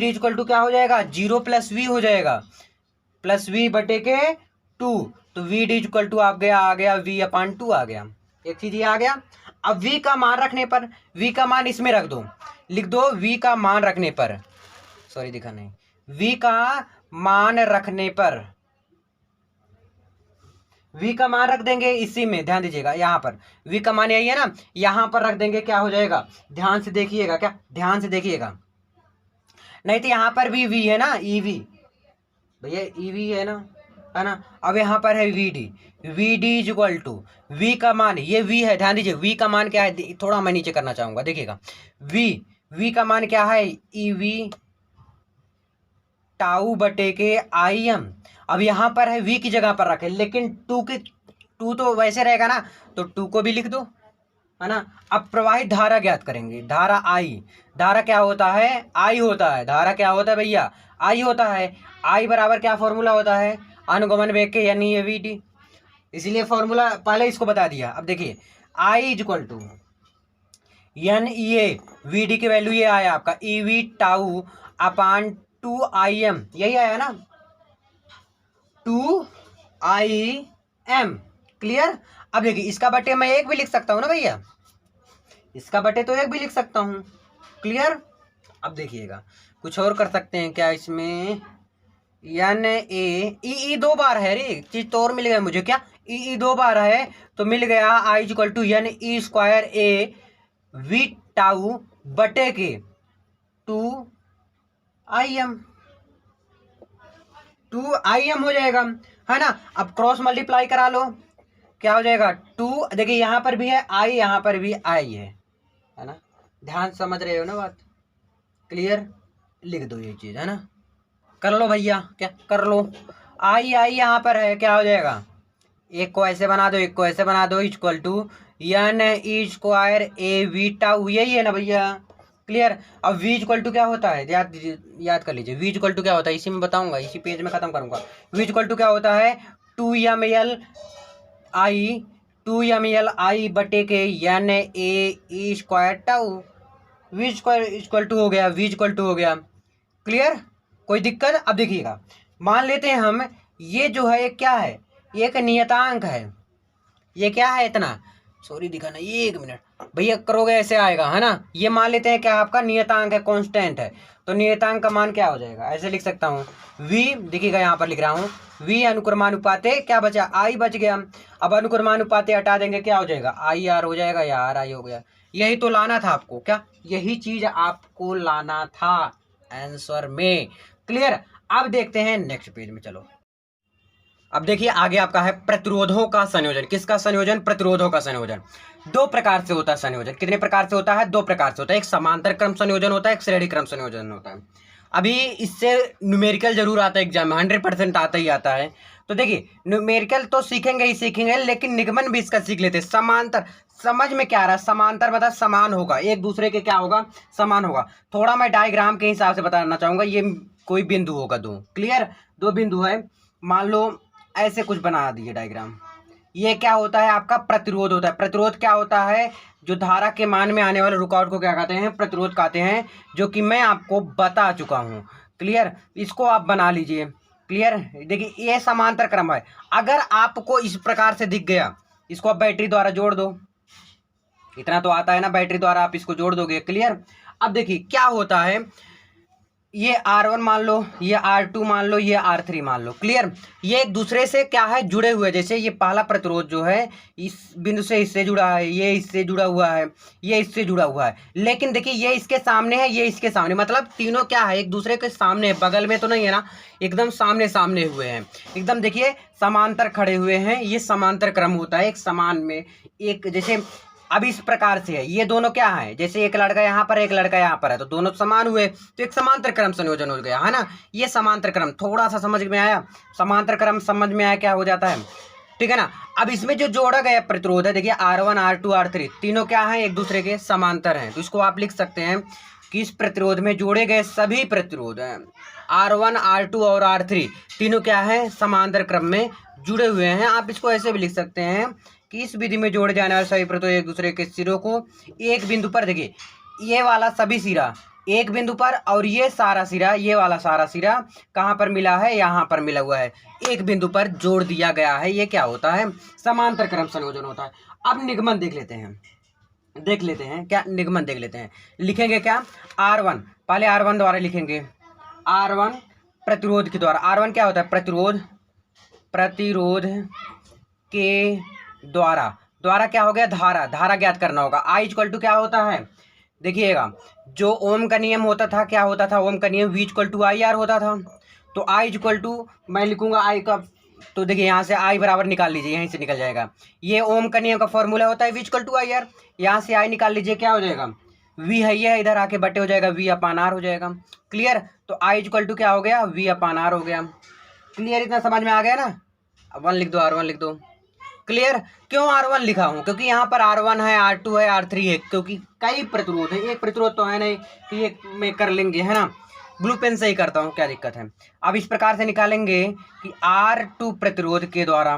इक्वल टू क्या हो जाएगा, 0 प्लस वी हो जाएगा, प्लस वी बटे के 2, तो वी डी इक्वल टू आ गया वी अपान 2 आ गया, एक चीज ये आ गया। अब v का मान रखने पर, v का मान इसमें रख दो, लिख दो v का मान रखने पर, सॉरी दिखा नहीं, v का मान रखने पर, v का मान रख देंगे इसी में, ध्यान दीजिएगा यहाँ पर v का मान यही है ना, यहाँ पर रख देंगे, क्या हो जाएगा, ध्यान से देखिएगा, क्या ध्यान से देखिएगा, नहीं तो यहाँ पर भी v है ना, ईवी भैया ईवी है ना, अब यहाँ पर है V D is equal to V का मान, ये v है, ध्यान दीजिए v का मान क्या है, थोड़ा मैं नीचे करना चाहूंगा, देखिएगा v का मान क्या है, ई वी टाउ बटे के आई एम। अब यहाँ पर है v की जगह पर रखे, लेकिन 2 तो वैसे रहेगा ना, तो 2 को भी लिख दो, है ना। अब प्रवाहित धारा ज्ञात करेंगे, धारा क्या होता है, आई होता है, धारा क्या होता है भैया, आई होता है, आई बराबर क्या फॉर्मूला होता है, अनुगमन वेग के यानी ये वी डी, इसीलिए फॉर्मूला पहले इसको बता दिया। अब देखिए I is equal to N E A, we d की वैल्यू ये आया आपका e v tau upon 2 IM, यही आया ना 2 IM। क्लियर। अब देखिए इसका बटे मैं एक भी लिख सकता हूँ ना भैया, इसका बटे तो एक भी लिख सकता हूँ। क्लियर। अब देखिएगा कुछ और कर सकते हैं क्या इसमें, एन ए ई 2 बार है रे, एक चीज तो और मिल गया मुझे, क्या ई 2 बार है तो मिल गया I equal to N E square A V tau बटे के 2 IM, 2 IM हो जाएगा, है ना। अब क्रॉस मल्टीप्लाई करा लो, क्या हो जाएगा 2, देखिए यहाँ पर भी है आई, यहाँ पर भी आई है ना। ध्यान समझ रहे हो ना बात। क्लियर। लिख दो ये चीज, है ना। कर लो भैया, क्या कर लो। आई आई यहाँ पर है, क्या हो जाएगा, एक को ऐसे बना दो, एक को ऐसे बना दो, equal to N E square A V tau, यही है ना भैया। क्लियर। अब वी इक्वल टू क्या होता है, याद कर लीजिए, वी इक्वल टू क्या होता है, इसी में बताऊंगा, इसी पेज में खत्म करूंगा। वी इक्वल टू क्या होता है 2ml आई बटे के N A E square tau, V square equal to हो गया, वी इक्वल टू हो गया। क्लियर। कोई दिक्कत। अब देखिएगा मान लेते हैं हम, ये जो है क्या है, ये एक नियतांक है, ये क्या है इतना, सॉरी दिखाना, ये 1 मिनट भैया, करोगे ऐसे आएगा, है ना। ये मान लेते हैं क्या आपका नियतांक है, कांस्टेंट है, तो नियतांक का मान क्या हो जाएगा, ऐसे लिख सकता हूँ v, देखिएगा यहाँ पर लिख रहा हूँ v अनुक्रमानुपाते, क्या बचा i बच गया। अब अनुक्रमानुपाते हटा देंगे, क्या हो जाएगा आई आर हो जाएगा, या आर आई हो गया। यही तो लाना था आपको, क्या यही चीज आपको लाना था आंसर में। क्लियर। अब देखते हैं नेक्स्ट पेज में, चलो। अब देखिए आगे आपका है प्रतिरोधों का संयोजन। किसका संयोजन, प्रतिरोधों का संयोजन। 2 प्रकार से होता है संयोजन। कितने प्रकार से होता है, 2 प्रकार से होता है। एक समांतर क्रम संयोजन होता है, एक श्रेणी क्रम संयोजन होता है। अभी इससे न्यूमेरिकल जरूर आता है एग्जाम में, 100% आता ही आता है। तो देखिए न्यूमेरिकल तो सीखेंगे ही सीखेंगे, लेकिन निगमन भी इसका सीख लेते हैं। समांतर, समझ में क्या आ रहा है, समांतर मतलब समान होगा, एक दूसरे के क्या होगा, समान होगा। थोड़ा मैं डायग्राम के हिसाब से बताना चाहूंगा। ये कोई बिंदु होगा 2, क्लियर, 2 बिंदु है, मान लो ऐसे कुछ बना दिए डायग्राम। ये क्या होता है आपका प्रतिरोध होता है। प्रतिरोध क्या होता है, जो धारा के मान में आने वाले रुकावट को क्या कहते हैं, प्रतिरोध कहते हैं, जो कि मैं आपको बता चुका हूँ। क्लियर। इसको आप बना लीजिए। क्लियर। देखिए ये समांतर क्रम है। अगर आपको इस प्रकार से दिख गया, इसको आप बैटरी द्वारा जोड़ दो, इतना तो आता है ना, बैटरी द्वारा आप इसको जोड़ दोगे। क्लियर। अब देखिए क्या होता है, ये R1 मान लो, ये R2 मान लो, ये R3 मान लो। क्लियर। ये एक दूसरे से क्या है, जुड़े हुए। जैसे ये पहला प्रतिरोध जो है इस बिंदु से इससे जुड़ा है, ये इससे जुड़ा हुआ है, ये इससे जुड़ा हुआ है, लेकिन देखिए ये इसके सामने है, ये इसके सामने, मतलब तीनों क्या है, एक दूसरे के सामने है, बगल में तो नहीं है ना, एकदम सामने सामने हुए हैं, एकदम देखिए समांतर खड़े हुए हैं। ये समांतर क्रम होता है, एक समान में एक, जैसे अब इस प्रकार से है, ये दोनों क्या है, जैसे एक लड़का यहाँ पर एक लड़का यहाँ पर है, तो दोनों समान हुए, तो एक समांतर क्रम संयोजन हो गया, है ना। ये समांतर क्रम थोड़ा सा समझ में आया, समांतर क्रम समझ में आया क्या हो जाता है, ठीक है ना। अब इसमें जो जोड़ा गया प्रतिरोध है, देखिए R1 R2 R3 तीनों क्या है, एक दूसरे के समांतर हैं। तो इसको आप लिख सकते हैं कि इस प्रतिरोध में जोड़े गए सभी प्रतिरोध हैं R1 R2 और R3 तीनों क्या है, समांतर क्रम में जुड़े हुए हैं। आप इसको ऐसे भी लिख सकते हैं कि इस विधि में जोड़े जाने वाले सभी प्रतिरोध एक दूसरे के सिरों को एक बिंदु पर, देखिए ये वाला सभी सिरा एक बिंदु पर, और ये सारा सिरा, ये वाला सारा सिरा कहाँ पर मिला है, यहाँ पर मिला हुआ है, एक बिंदु पर जोड़ दिया गया है। ये क्या होता है, समांतर क्रम संयोजन होता है। अब निगमन देख लेते हैं, क्या निगमन देख लेते हैं। लिखेंगे क्या, R1 पहले R1 द्वारा लिखेंगे, R1 प्रतिरोध के द्वारा। R1 क्या होता है, प्रतिरोध के द्वारा क्या हो गया, धारा ज्ञात करना होगा। I इक्वल टू क्या होता है, देखिएगा जो ओम का नियम होता था, क्या होता था, ओम का नियम V इक्वल टू IR होता था। तो I इक्वल टू मैं लिखूंगा I का, तो देखिए यहाँ से I बराबर निकाल लीजिए, यहीं से निकल जाएगा। ये ओम का नियम का फॉर्मूला होता है V इक्वल टू IR, यहाँ से I निकाल लीजिए, क्या हो जाएगा, V है ये, इधर आके बटे हो जाएगा, V अपान R हो जाएगा। क्लियर। तो I इक्वल टू क्या हो गया, V अपान R हो गया। क्लियर, इतना समझ में आ गया ना। अब 1 लिख दो, R1 लिख दो। क्लियर। क्यों R1 लिखा हूं, क्योंकि यहाँ पर R1 है, R2 है, R3 है, क्योंकि कई प्रतिरोध है, एक प्रतिरोध तो है नहीं कि एक में कर लेंगे, है ना। ब्लू पेन से ही करता हूँ, क्या दिक्कत है। अब इस प्रकार से निकालेंगे कि R2 प्रतिरोध के द्वारा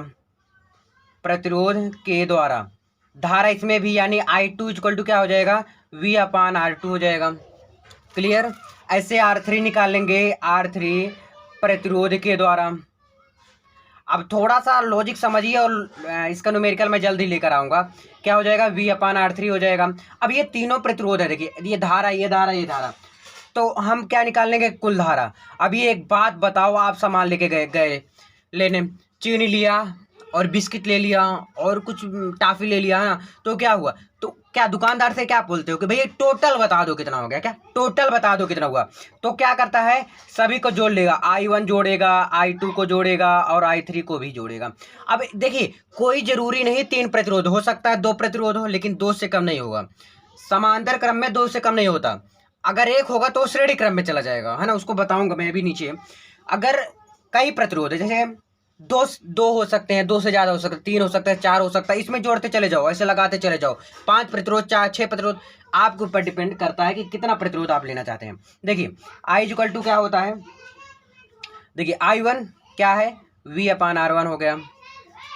प्रतिरोध के द्वारा धारा इसमें भी, यानी I2 इक्वल टू क्या हो जाएगा, V/R2 हो जाएगा। क्लियर। ऐसे R3 निकालेंगे, R3 प्रतिरोध के द्वारा। अब थोड़ा सा लॉजिक समझिए और इसका न्यूमेरिकल मैं जल्दी लेकर आऊँगा। क्या हो जाएगा, V/R3 हो जाएगा। अब ये तीनों प्रतिरोध है, देखिए ये धारा, ये धारा, ये धारा, तो हम क्या निकाल लेंगे, कुल धारा। अब ये एक बात बताओ, आप सामान लेके गए लेने, चीनी लिया और बिस्किट ले लिया और कुछ टाफी ले लिया, है ना, तो क्या हुआ, तो क्या दुकानदार से क्या बोलते हो कि भैया टोटल बता दो कितना हो गया, क्या टोटल बता दो कितना हुआ। तो क्या करता है, सभी को जोड़ लेगा, I1 जोड़ेगा, I2 को जोड़ेगा और I3 को भी जोड़ेगा। अब देखिए कोई जरूरी नहीं 3 प्रतिरोध, हो सकता है 2 प्रतिरोध हो, लेकिन 2 से कम नहीं होगा। समांतर क्रम में 2 से कम नहीं होता। अगर 1 होगा तो श्रेणी क्रम में चला जाएगा, है ना, उसको बताऊंगा मैं भी नीचे। अगर कई प्रतिरोध है, जैसे दो हो सकते हैं, 2 से ज़्यादा हो सकते हैं, 3 हो सकता है, 4 हो सकता है, इसमें जोड़ते चले जाओ, ऐसे लगाते चले जाओ, 5 प्रतिरोध, 4, 6 प्रतिरोध, आपके ऊपर डिपेंड करता है कि कितना प्रतिरोध आप लेना चाहते हैं। देखिए I क्या होता है, देखिए I1 क्या है, V/R1 हो गया,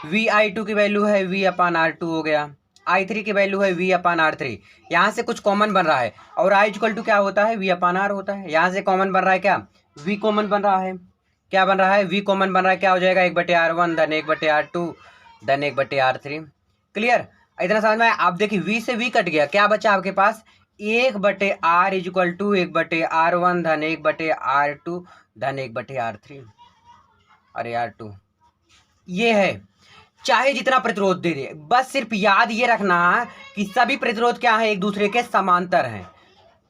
I2 की वैल्यू है V/R2 हो गया, I3 की वैल्यू है V/R3। यहाँ से कुछ कॉमन बन रहा है, और I क्या होता है, V/R होता है। यहाँ से कॉमन बन रहा है क्या, V कॉमन बन रहा है, क्या बन रहा है, V कॉमन बन रहा है, क्या हो जाएगा, 1/R1 धन 1/R2 धन 1/R3। क्लियर, इतना समझ में आया। आप देखिए V से V कट गया, क्या बचा आपके पास, 1/R इक्वल टू 1/R1 धन 1/R2 धन 1/R3। अरे R2 ये है, चाहे जितना प्रतिरोध दे दे, बस सिर्फ याद ये रखना कि सभी प्रतिरोध क्या है, एक दूसरे के समांतर हैं।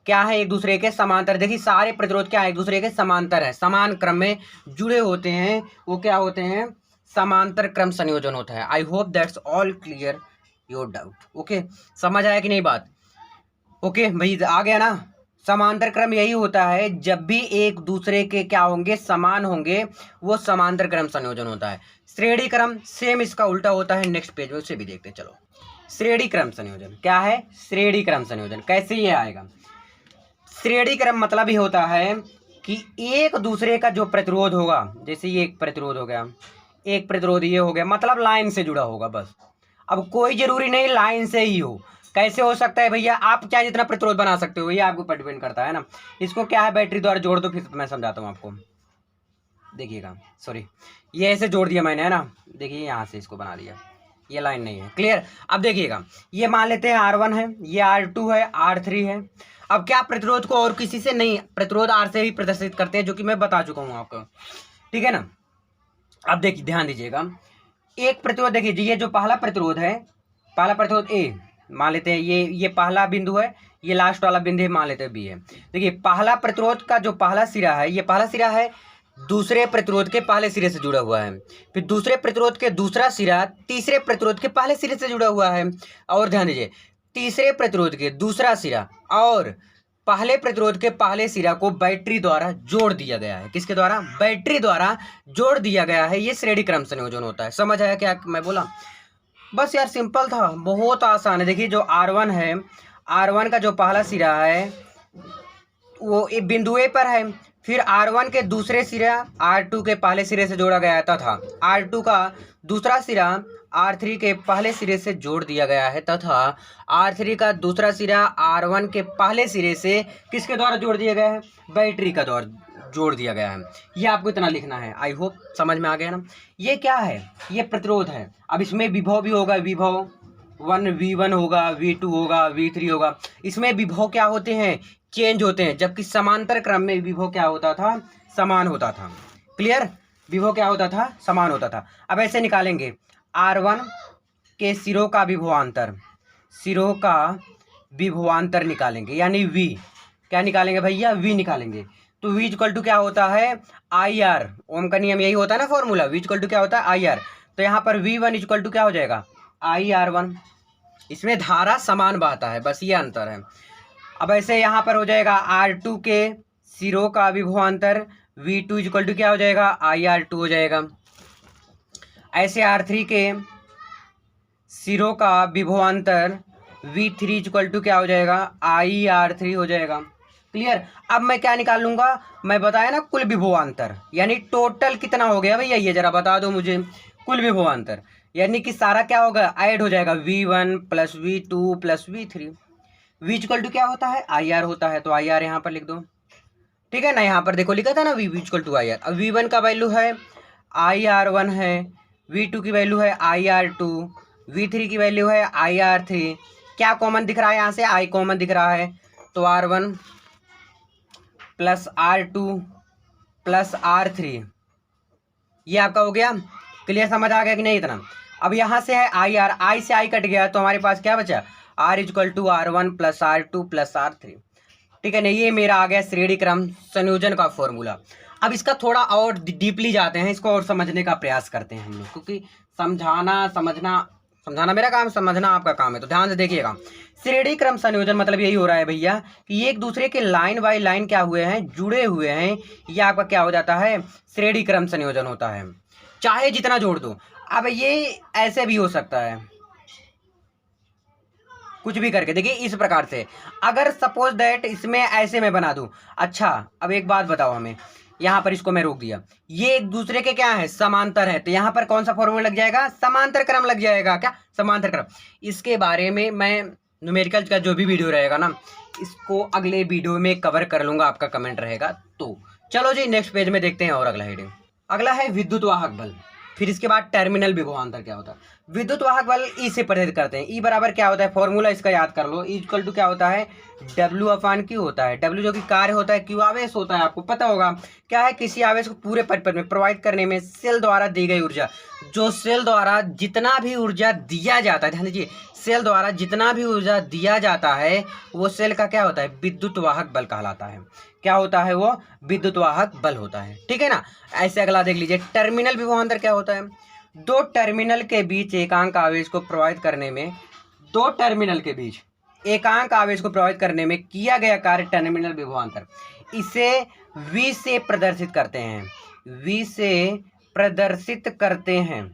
क्या है, एक दूसरे के समांतर। देखिए सारे प्रतिरोध क्या है, एक दूसरे के समांतर है, समान क्रम में जुड़े होते हैं, वो क्या होते हैं, समांतर क्रम संयोजन होता है। I hope that's all clear your doubt. Okay, समझ आया कि नहीं बात, ओके भाई, आ गया ना। समांतर क्रम यही होता है, जब भी एक दूसरे के क्या होंगे, समान होंगे, वो समांतर क्रम संयोजन होता है। श्रेणी क्रम सेम इसका उल्टा होता है, नेक्स्ट पेज में उसे भी देखते हैं। चलो, श्रेणी क्रम संयोजन क्या है, श्रेणी क्रम संयोजन कैसे ये आएगा। श्रेणी क्रम मतलब ही होता है कि एक दूसरे का जो प्रतिरोध होगा, जैसे ये एक प्रतिरोध हो गया, एक प्रतिरोध ये हो गया, मतलब लाइन से जुड़ा होगा बस। अब कोई जरूरी नहीं लाइन से ही हो, कैसे हो सकता है भैया, आप चाहे जितना प्रतिरोध बना सकते हो, ये आपको पर डिपेंड करता है ना। इसको क्या है, बैटरी द्वारा जोड़ दो, फिर मैं समझाता हूँ आपको। देखिएगा, सॉरी, ये ऐसे जोड़ दिया मैंने, है ना, देखिए यहाँ से इसको बना दिया, ये लाइन नहीं है। क्लियर। अब देखिएगा, ये मान लेते हैं R1 है, ये R2 है, R3 है। अब क्या प्रतिरोध को और किसी से नहीं, प्रतिरोध R से ही प्रदर्शित करते हैं, जो कि मैं बता चुका हूँ आपको, ठीक है ना। अब देखिए ध्यान दीजिएगा, एक प्रतिरोध देखिए, ये जो पहला प्रतिरोध है, पहला प्रतिरोध A मान लेते हैं, ये पहला बिंदु है, ये लास्ट वाला बिंदु मान लेते हैं B है। देखिए पहला प्रतिरोध का जो पहला सिरा है, ये पहला सिरा है, दूसरे प्रतिरोध के पहले सिरे से जुड़ा हुआ है, फिर दूसरे प्रतिरोध के दूसरा सिरा तीसरे प्रतिरोध के पहले सिरे से जुड़ा हुआ है। और ध्यान दीजिए, तीसरे प्रतिरोध के दूसरा सिरा और पहले प्रतिरोध के पहले सिरा को बैटरी द्वारा जोड़ दिया गया है। किसके द्वारा, बैटरी द्वारा जोड़ दिया गया है। ये श्रेणी क्रम संयोजन होता है। समझ आया क्या मैं बोला, बस यार सिंपल था, बहुत आसान है। देखिए जो R1 है, R1 का जो पहला सिरा है वो एक बिंदु ए पर है, फिर R1 के दूसरे सिरा R2 के पहले सिरे से जोड़ा गया तथा R2 का दूसरा सिरा R3 के पहले सिरे से जोड़ दिया गया है, तथा R3 का दूसरा सिरा R1 के पहले सिरे से किसके द्वारा जोड़ दिया गया है, बैटरी का द्वारा जोड़ दिया गया है। ये आपको इतना लिखना है। आई होप समझ में आ गया ना। ये क्या है, ये प्रतिरोध है। अब इसमें विभव भी होगा, विभव V1 होगा, V2 होगा, V3 होगा। इसमें विभव क्या होते हैं, चेंज होते हैं, जबकि समांतर क्रम में विभव क्या होता था, समान होता था। क्लियर, विभव क्या होता था, समान होता था। अब ऐसे निकालेंगे, R1 के सिरों का विभवांतर, सिरों का विभवांतर निकालेंगे, यानी V क्या निकालेंगे भैया, V निकालेंगे। तो V इक्वल टू क्या होता है, IR, ओम का नियम यही होता है ना फॉर्मूला, V इक्वल टू क्या होता है, IR। तो यहाँ पर V1 इक्वल टू क्या हो जाएगा, IR1। इसमें धारा समान बहता है, बस ये अंतर है। अब ऐसे यहाँ पर हो जाएगा R2 के सिरों का विभवांतर, V2 इक्वल टू क्या हो जाएगा, IR2 हो जाएगा। ऐसे R3 के सिरों का विभवांतर V3 इक्वल टू क्या हो जाएगा, IR3 हो जाएगा। क्लियर। अब मैं क्या निकाल लूंगा, मैं बताया ना कुल विभवांतर, यानी टोटल कितना हो गया भैया, ये जरा बता दो मुझे, कुल विभवांतर। यानी कि सारा क्या होगा, ऐड हो जाएगा, V1 plus V2 plus V3। V equal to क्या होता है, IR होता है, तो IR यहाँ पर लिख दो, ठीक है ना। यहाँ पर देखो लिखा था ना V इक्वल टू IR। अब V1 का वैल्यू है IR1 है, V2 की वैल्यू है IR2, V3 की वैल्यू है IR3। क्या कॉमन दिख रहा है यहाँ से, I कॉमन दिख रहा है, तो R1 plus R2 plus R3 ये आपका हो गया। क्लियर, समझ आ गया कि नहीं इतना। अब यहाँ से है IR, I से I कट गया, तो हमारे पास क्या बचा, R equal to R1 plus R2 plus R3, ठीक है ना। ये मेरा आ गया श्रेणी क्रम संयोजन का फॉर्मूला। अब इसका थोड़ा और डीपली जाते हैं, इसको और समझने का प्रयास करते हैं हम लोग, क्योंकि समझाना मेरा काम, समझना आपका काम है। तो ध्यान से देखिएगा, श्रेणी क्रम संयोजन मतलब यही हो रहा है भैया कि एक दूसरे के लाइन बाय लाइन क्या हुए हैं, जुड़े हुए हैं, ये आपका क्या हो जाता है, श्रेणी क्रम संयोजन होता है। चाहे जितना जोड़ दो। अब ये ऐसे भी हो सकता है, कुछ भी करके देखिए इस प्रकार से। अगर सपोज दैट इसमें ऐसे मैं बना दूं, अच्छा अब एक बात बताओ हमें, यहाँ पर इसको मैं रोक दिया, ये एक दूसरे के क्या है, समांतर है, तो यहाँ पर कौन सा फॉर्मूला लग जाएगा, समांतर क्रम लग जाएगा। क्या, समांतर क्रम। इसके बारे में मैं न्यूमेरिकल का जो भी वीडियो रहेगा ना, इसको अगले वीडियो में कवर कर लूंगा, आपका कमेंट रहेगा। तो चलो जी नेक्स्ट पेज में देखते हैं और अगला हेडिंग। अगला है विद्युत वाहक बल, फिर इसके बाद टर्मिनल विभवांतर क्या होता है। विद्युत वाहक बल ई से प्रदर्शित करते हैं। ई बराबर क्या होता है, फॉर्मूला इसका याद कर लो, ई इक्वल टू क्या होता है, W अपान Q होता है। W जो कि कार्य होता है, Q आवेश होता है, आपको पता होगा क्या है, किसी आवेश को पूरे परिपथ में प्रोवाइड करने में सेल द्वारा दी गई ऊर्जा। जो सेल द्वारा जितना भी ऊर्जा दिया जाता है, ध्यान दीजिए, सेल द्वारा जितना भी ऊर्जा दिया जाता है वो सेल का क्या होता है, विद्युत वाहक बल कहलाता है। क्या होता है वो, विद्युत वाहक बल होता है, ठीक है ना। ऐसे अगला देख लीजिए, टर्मिनल विभवांतर क्या होता है। दो टर्मिनल के बीच एकांक आवेश को प्रवाहित करने में, दो टर्मिनल के बीच एकांक आवेश को प्रवाहित करने में किया गया कार्य टर्मिनल विभवांतर, इसे V से प्रदर्शित करते हैं, V से प्रदर्शित करते हैं।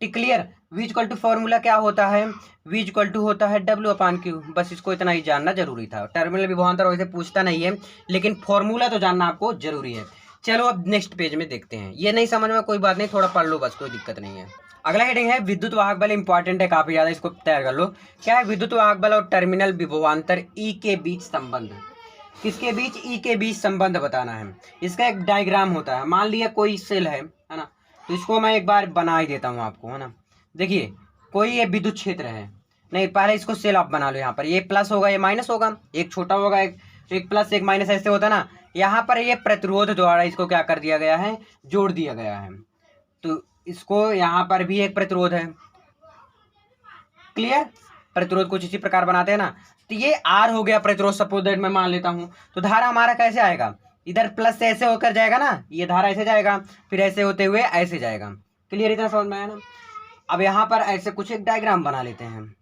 Clear. V equal to formula क्या होता है, V इक्वल टू होता है W अपान Q। बस इसको इतना ही जानना जरूरी था। टर्मिनल विभवांतर वैसे पूछता नहीं है, लेकिन फॉर्मूला तो जानना आपको जरूरी है। चलो अब नेक्स्ट पेज में देखते हैं। ये नहीं समझ में कोई बात नहीं, थोड़ा पढ़ लो बस, कोई दिक्कत नहीं है। अगला हेडिंग है विद्युत वाहक बल, इंपॉर्टेंट है काफी ज्यादा, इसको तैयार कर लो। क्या है, विद्युत वाहक बल और टर्मिनल विभवांतर ई के बीच संबंध। किसके बीच, ई के बीच संबंध बताना है। इसका एक डायग्राम होता है। मान लिया कोई सेल है ना, तो इसको मैं एक बार बना ही देता हूँ आपको, है ना। देखिए कोई ये विद्युत क्षेत्र है, नहीं पहले इसको सेल आप बना लो। यहाँ पर ये प्लस होगा, ये माइनस होगा, एक छोटा होगा, एक प्लस एक माइनस ऐसे होता ना। यहाँ पर ये प्रतिरोध द्वारा इसको क्या कर दिया गया है, जोड़ दिया गया है। तो इसको यहाँ पर भी एक प्रतिरोध है। क्लियर, प्रतिरोध कुछ इसी प्रकार बनाते हैं ना। तो ये R हो गया प्रतिरोध, सपोज दैट मैं मान लेता हूँ। तो धारा हमारा कैसे आएगा, इधर प्लस से ऐसे होकर जाएगा ना, ये धारा ऐसे जाएगा, फिर ऐसे होते हुए ऐसे जाएगा। क्लियर, इतना समझ में आया ना। अब यहाँ पर ऐसे कुछ एक डायग्राम बना लेते हैं,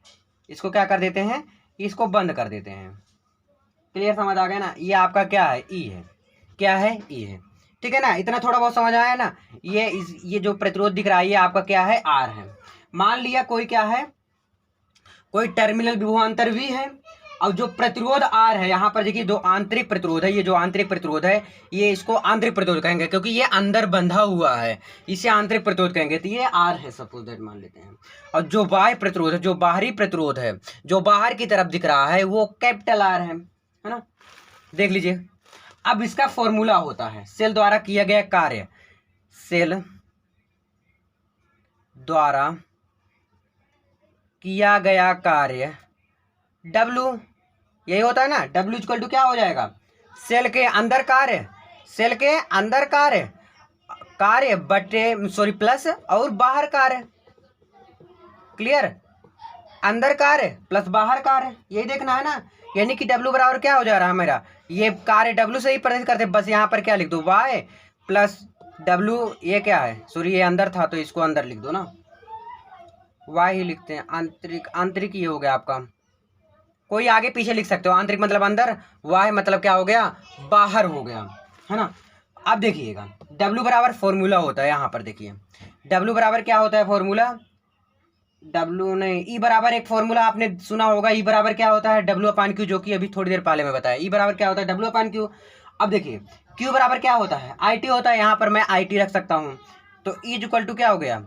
इसको क्या कर देते हैं, इसको बंद कर देते हैं। क्लियर, समझ आ गया ना। ये आपका क्या है, ई है, क्या है, ई है, ठीक है ना। इतना थोड़ा बहुत समझ आया ना। ये जो प्रतिरोध दिख रहा है ये आपका क्या है, R है। मान लिया कोई क्या है, कोई टर्मिनल विभवांतर V है, और जो प्रतिरोध R है, यहाँ पर देखिए जो आंतरिक प्रतिरोध है, ये जो आंतरिक प्रतिरोध है, ये इसको आंतरिक प्रतिरोध कहेंगे क्योंकि ये अंदर बंधा हुआ है, इसे आंतरिक प्रतिरोध कहेंगे। तो ये R है सपोज दैट मान लेते हैं। और जो बाह्य प्रतिरोध है, जो बाहरी प्रतिरोध है, जो बाहर की तरफ दिख रहा है, वो कैपिटल R है ना। देख लीजिए, अब इसका फॉर्मूला होता है सेल द्वारा किया गया कार्य, सेल द्वारा किया गया कार्य W, यही होता है ना। W इक्वल टू क्या हो जाएगा, सेल के अंदर कार्य, सेल के अंदर कार्य बटे सॉरी प्लस और बाहर कार्य। क्लियर, अंदर कार्य प्लस बाहर कार्य, यही देखना है ना। यानी कि W बराबर क्या हो जा रहा है मेरा, ये कार्य W से ही प्रदर्शित करते, बस यहाँ पर क्या लिख दो, Y प्लस W, ये क्या है, सॉरी ये अंदर था तो इसको अंदर लिख दो ना, Y ही लिखते हैं। आंतरिक, आंतरिक ये हो गया आपका, कोई आगे पीछे लिख सकते हो। आंतरिक मतलब अंदर, Y मतलब क्या हो गया, बाहर हो गया, है ना। अब देखिएगा W बराबर फॉर्मूला होता है, यहाँ पर देखिए W बराबर क्या होता है फॉर्मूला, W नहीं, E बराबर एक फॉर्मूला आपने सुना होगा, E बराबर क्या होता है, W अपान Q, जो कि अभी थोड़ी देर पहले मैं बताया। E बराबर क्या होता है, W अपान Q। अब देखिए Q बराबर क्या होता है, IT होता है, यहाँ पर मैं IT रख सकता हूँ। तो E इक्वल टू क्या हो गया,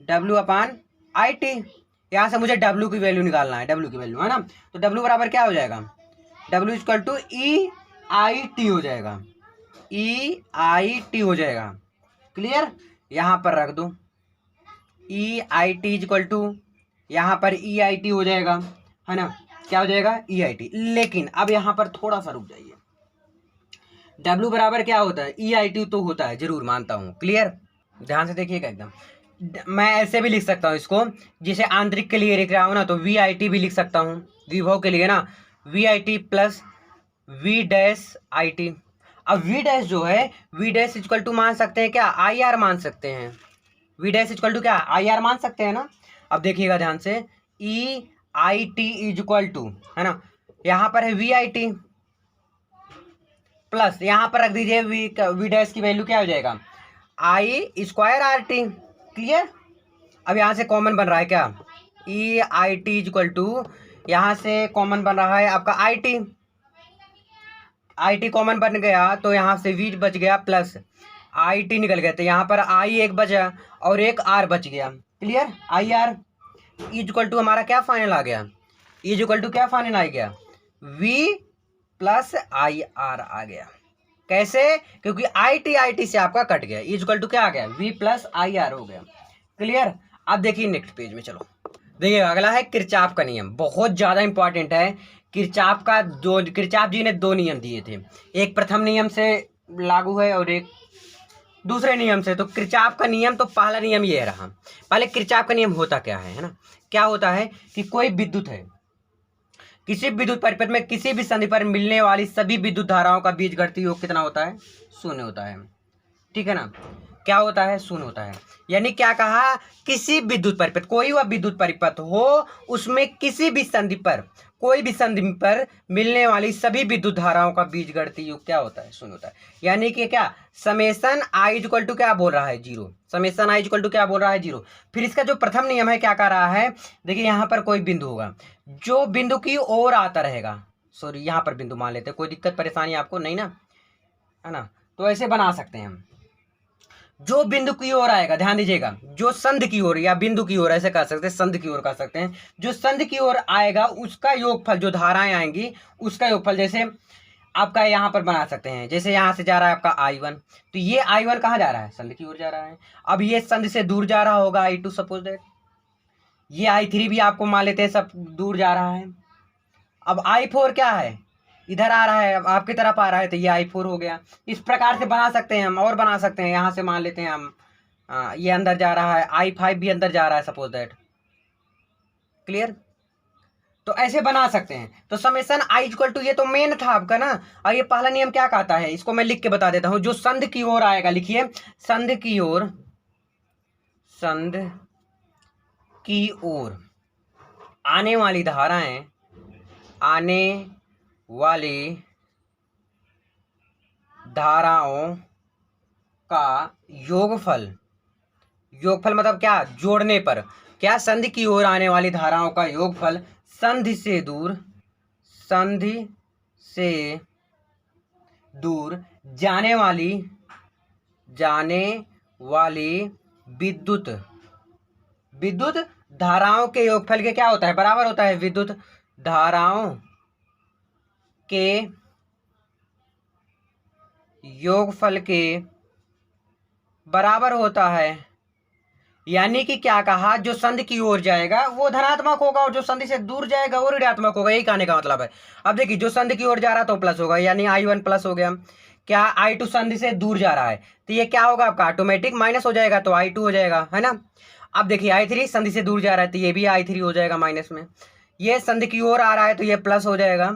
W अपान आई टी। यहाँ से मुझे डब्ल्यू की वैल्यू निकालना है, डब्ल्यू की वैल्यू, है ना। तो डब्ल्यू बराबर क्या हो जाएगा, W equal to E I T हो जाएगा, ई आई टी हो जाएगा। क्लियर, यहाँ पर रख दो ई आई टी इक्वल टू, यहाँ पर ई आई टी हो जाएगा, है ना। क्या हो जाएगा, ई आई टी। लेकिन अब यहाँ पर थोड़ा सा रुक जाइए, डब्ल्यू बराबर क्या होता है, ई आई टी तो होता है, जरूर मानता हूँ। क्लियर, ध्यान से देखिएगा एकदम। मैं ऐसे भी लिख सकता हूँ इसको, जिसे आंतरिक के लिए लिख रहा हूँ ना, तो वी आई टी भी लिख सकता हूँ, विभव के लिए ना, V I T plus V dash I T. अब वी डैश जो है, वी डैश इक्वल टू मान सकते हैं क्या, आई आर मान सकते हैं, वी डैश इक्वल टू क्या, आई आर मान सकते हैं ना। अब देखिएगा ध्यान से, e I t is equal to, है ना, यहाँ पर है वी आई टी प्लस यहाँ पर रख दीजिए वी डैश की वैल्यू क्या हो जाएगा, आई स्क्वायर आर टी। क्लियर, अब यहाँ से कॉमन बन रहा है क्या, ई आई टी इक्वल टू, यहाँ से कॉमन बन रहा है आपका I T, I T common बन गया तो यहाँ से वी बच गया प्लस आई टी निकल गया, तो यहाँ पर आई एक बचा और एक आर बच गया। Clear, I R equal to हमारा क्या फाइनल आ गया, इक्वल टू क्या फाइनल आ गया, वी प्लस आई आर आ गया। कैसे, क्योंकि आई टी से आपका कट गया, इक्वल टू क्या आ गया, वी प्लस आई आर हो गया। क्लियर, अब देखिए नेक्स्ट पेज में चलो, देखिए अगला है किरचॉफ का नियम, बहुत ज़्यादा इंपॉर्टेंट है। किरचॉफ का दो, किरचॉफ जी ने दो नियम दिए थे, एक प्रथम नियम से लागू है और एक दूसरे नियम से। तो किरचॉफ का नियम, तो पहला नियम ये रहा। पहले किरचॉफ का नियम होता क्या है ना, क्या होता है कि कोई विद्युत है, किसी विद्युत परिपथ में किसी भी संधि पर मिलने वाली सभी विद्युत धाराओं का बीजगणितीय योग कितना होता है, शून्य होता है। ठीक है ना, क्या होता है, शून्य होता है। यानी क्या कहा, किसी विद्युत परिपथ, कोई वह विद्युत परिपथ हो, उसमें किसी भी संधि पर, कोई भी संधि पर मिलने वाली सभी विद्युत धाराओं का बीजगणितीय योग क्या होता है, शून्य होता है। यानी कि क्या, समेसन आई इक्वल टू क्या बोल रहा है, zero, summation I equal to क्या बोल रहा है, जीरो। फिर इसका जो प्रथम नियम है क्या कह रहा है, देखिए यहाँ पर कोई बिंदु होगा, जो बिंदु की ओर आता रहेगा, सॉरी यहाँ पर बिंदु मान लेते हैं, कोई दिक्कत परेशानी आपको नहीं ना, है ना। तो ऐसे बना सकते हैं हम, जो बिंदु की ओर आएगा, ध्यान दीजिएगा, जो संध की ओर या बिंदु की ओर, ऐसे कह सकते हैं, संध की ओर कह सकते हैं, जो संध की ओर आएगा उसका योगफल, जो धाराएं आएंगी उसका योगफल। जैसे आपका यहाँ पर बना सकते हैं, जैसे यहाँ से जा रहा है आपका I1, तो ये I1 कहाँ जा रहा है, संध की ओर जा रहा है। अब ये संध से दूर जा रहा होगा I2, सपोज दैट, ये I3 भी आपको मान लेते हैं सब दूर जा रहा है। अब I4 क्या है, इधर आ रहा है, अब आपकी तरफ आ रहा है, तो ये I4 हो गया। इस प्रकार से बना सकते हैं हम, और बना सकते हैं, यहाँ से मान लेते हैं हम, ये अंदर जा रहा है, I5 भी अंदर जा रहा है, सपोज दैट। क्लियर, तो ऐसे बना सकते हैं। तो समेसन आई इक्वल टू, ये तो मेन था आपका ना। और ये पहला नियम क्या कहता है, इसको मैं लिख के बता देता हूं, जो संध की ओर आएगा, लिखिए, संध की ओर, संध की ओर आने वाली धाराएं, आने वाली धाराओं का योगफल, योगफल मतलब क्या, जोड़ने पर, क्या, संधि की ओर आने वाली धाराओं का योगफल संधि से दूर, संधि से दूर जाने वाली विद्युत धाराओं के योगफल के क्या होता है, बराबर होता है, विद्युत धाराओं के योगफल के बराबर होता है। यानी कि क्या कहा, जो संधि की ओर जाएगा वो धनात्मक होगा और जो संधि से दूर जाएगा वो ऋणात्मक होगा, यही कहने का मतलब है। अब देखिए, जो संधि की ओर जा रहा तो प्लस होगा, यानी I1 प्लस हो गया। क्या, I2 संधि से दूर जा रहा है, तो ये क्या होगा आपका, ऑटोमेटिक माइनस हो जाएगा, तो I2 हो जाएगा, है ना। अब देखिए, I3 संधि से दूर जा रहा है, तो ये भी I3 हो जाएगा माइनस में। ये संधि की ओर आ रहा है तो ये प्लस हो जाएगा,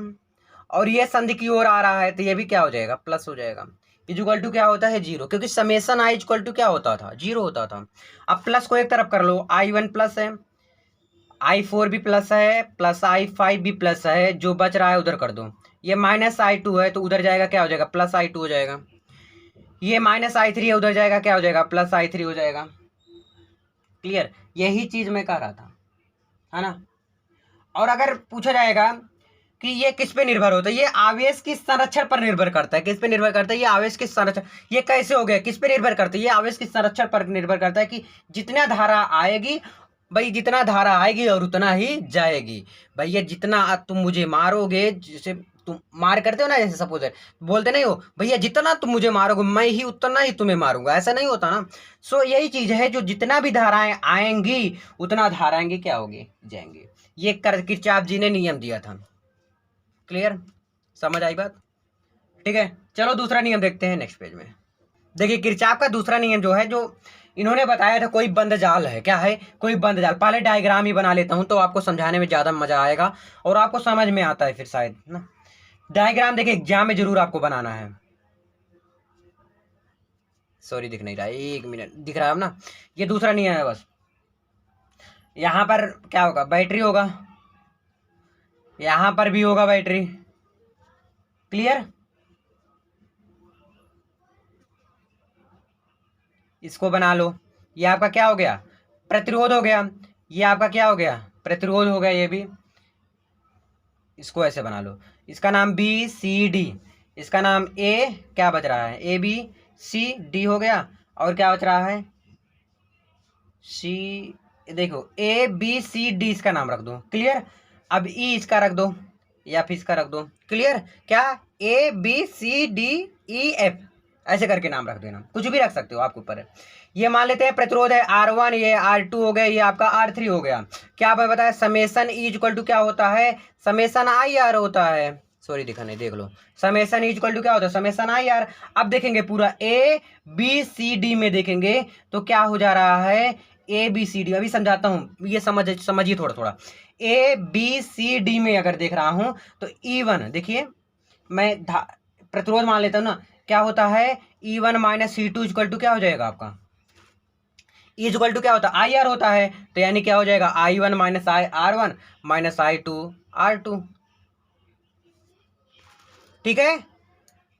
और ये संधि की ओर आ रहा है तो ये भी क्या हो जाएगा, प्लस हो जाएगा। इक्वल टू क्या होता है, जीरो, क्योंकि समेसन आई इक्वल टू क्या होता था, जीरो होता था। अब प्लस को एक तरफ कर लो, I1 प्लस है, I4 भी प्लस है, प्लस I5 भी प्लस है, जो बच रहा है उधर कर दो। ये माइनस I2 है तो उधर जाएगा, क्या हो जाएगा, प्लस I2 हो जाएगा। ये माइनस I3 है, उधर जाएगा, क्या हो जाएगा, प्लस I3 हो जाएगा। क्लियर, यही चीज मैं कह रहा था, है ना। और अगर पूछा जाएगा कि ये किस पे निर्भर होता है, ये आवेश की संरक्षण पर निर्भर करता है। किस पे निर्भर करता है, ये आवेश की संरक्षण, ये कैसे हो गया, किस पे निर्भर करता है, ये आवेश की संरक्षण पर निर्भर करता है कि जितना धारा आएगी भाई जितना धारा आएगी और उतना ही जाएगी। भैया जितना तुम मुझे मारोगे, जैसे तुम मार करते हो ना, जैसे सपोज बोलते नहीं हो भैया जितना तुम मुझे मारोगे मैं ही उतना ही तुम्हें मारूंगा, ऐसा नहीं होता ना। सो यही चीज है, जो जितना भी धाराएं आएंगी उतना धाराएंगे क्या होगी, जाएंगे। ये किरचॉफ जी ने नियम दिया था। क्लियर, समझ आई बात? ठीक है, चलो दूसरा नियम देखते हैं नेक्स्ट पेज में। देखिए किरचॉफ का दूसरा नियम जो है, जो इन्होंने बताया था, कोई बंद जाल है। क्या है? कोई बंद जाल। पहले डायग्राम ही बना लेता हूं तो आपको समझाने में ज्यादा मजा आएगा और आपको समझ में आता है फिर शायद ना। डायग्राम देखिए एग्जाम में जरूर आपको बनाना है। सॉरी दिख नहीं रहा, एक मिनट, दिख रहा है ना। ये दूसरा नियम है बस। यहां पर क्या होगा, बैटरी होगा, यहां पर भी होगा बैटरी। क्लियर? इसको बना लो। ये आपका क्या हो गया, प्रतिरोध हो गया। ये आपका क्या हो गया, प्रतिरोध हो गया। ये भी इसको ऐसे बना लो। इसका नाम बी सी डी, इसका नाम ए, क्या बच रहा है, ए बी सी डी हो गया। और क्या बच रहा है, सी, देखो ए बी सी डी इसका नाम रख दो। क्लियर? अब ई इसका रख दो या फिर इसका रख दो। क्लियर? क्या, A B C D E F ऐसे करके नाम रख देना, कुछ भी रख सकते हो, आपके ऊपर है। ये मान लेते हैं प्रतिरोध है R1, ये R2 हो गया, ये आपका R3 हो गया। क्या आपने बताया, समेसन ई इक्वल टू क्या होता है, समेसन आई आर होता है। सॉरी दिखा नहीं, देख लो, समेसन ई इक्वल टू क्या होता है, समेसन आई आर। अब देखेंगे पूरा ए बी सी डी में देखेंगे तो क्या हो जा रहा है, ए बी सी डी। अभी समझाता हूँ, ये समझिए थोड़ा थोड़ा। ए बी सी डी में अगर देख रहा हूं तो E1 देखिए, मैं प्रतिरोध मान लेता हूं ना, क्या होता है, E1 minus C2 equal to क्या हो जाएगा आपका, E इक्वल टू क्या होता है, आई आर होता है। तो यानी क्या हो जाएगा, I1 minus R1 minus I2 R2। ठीक है,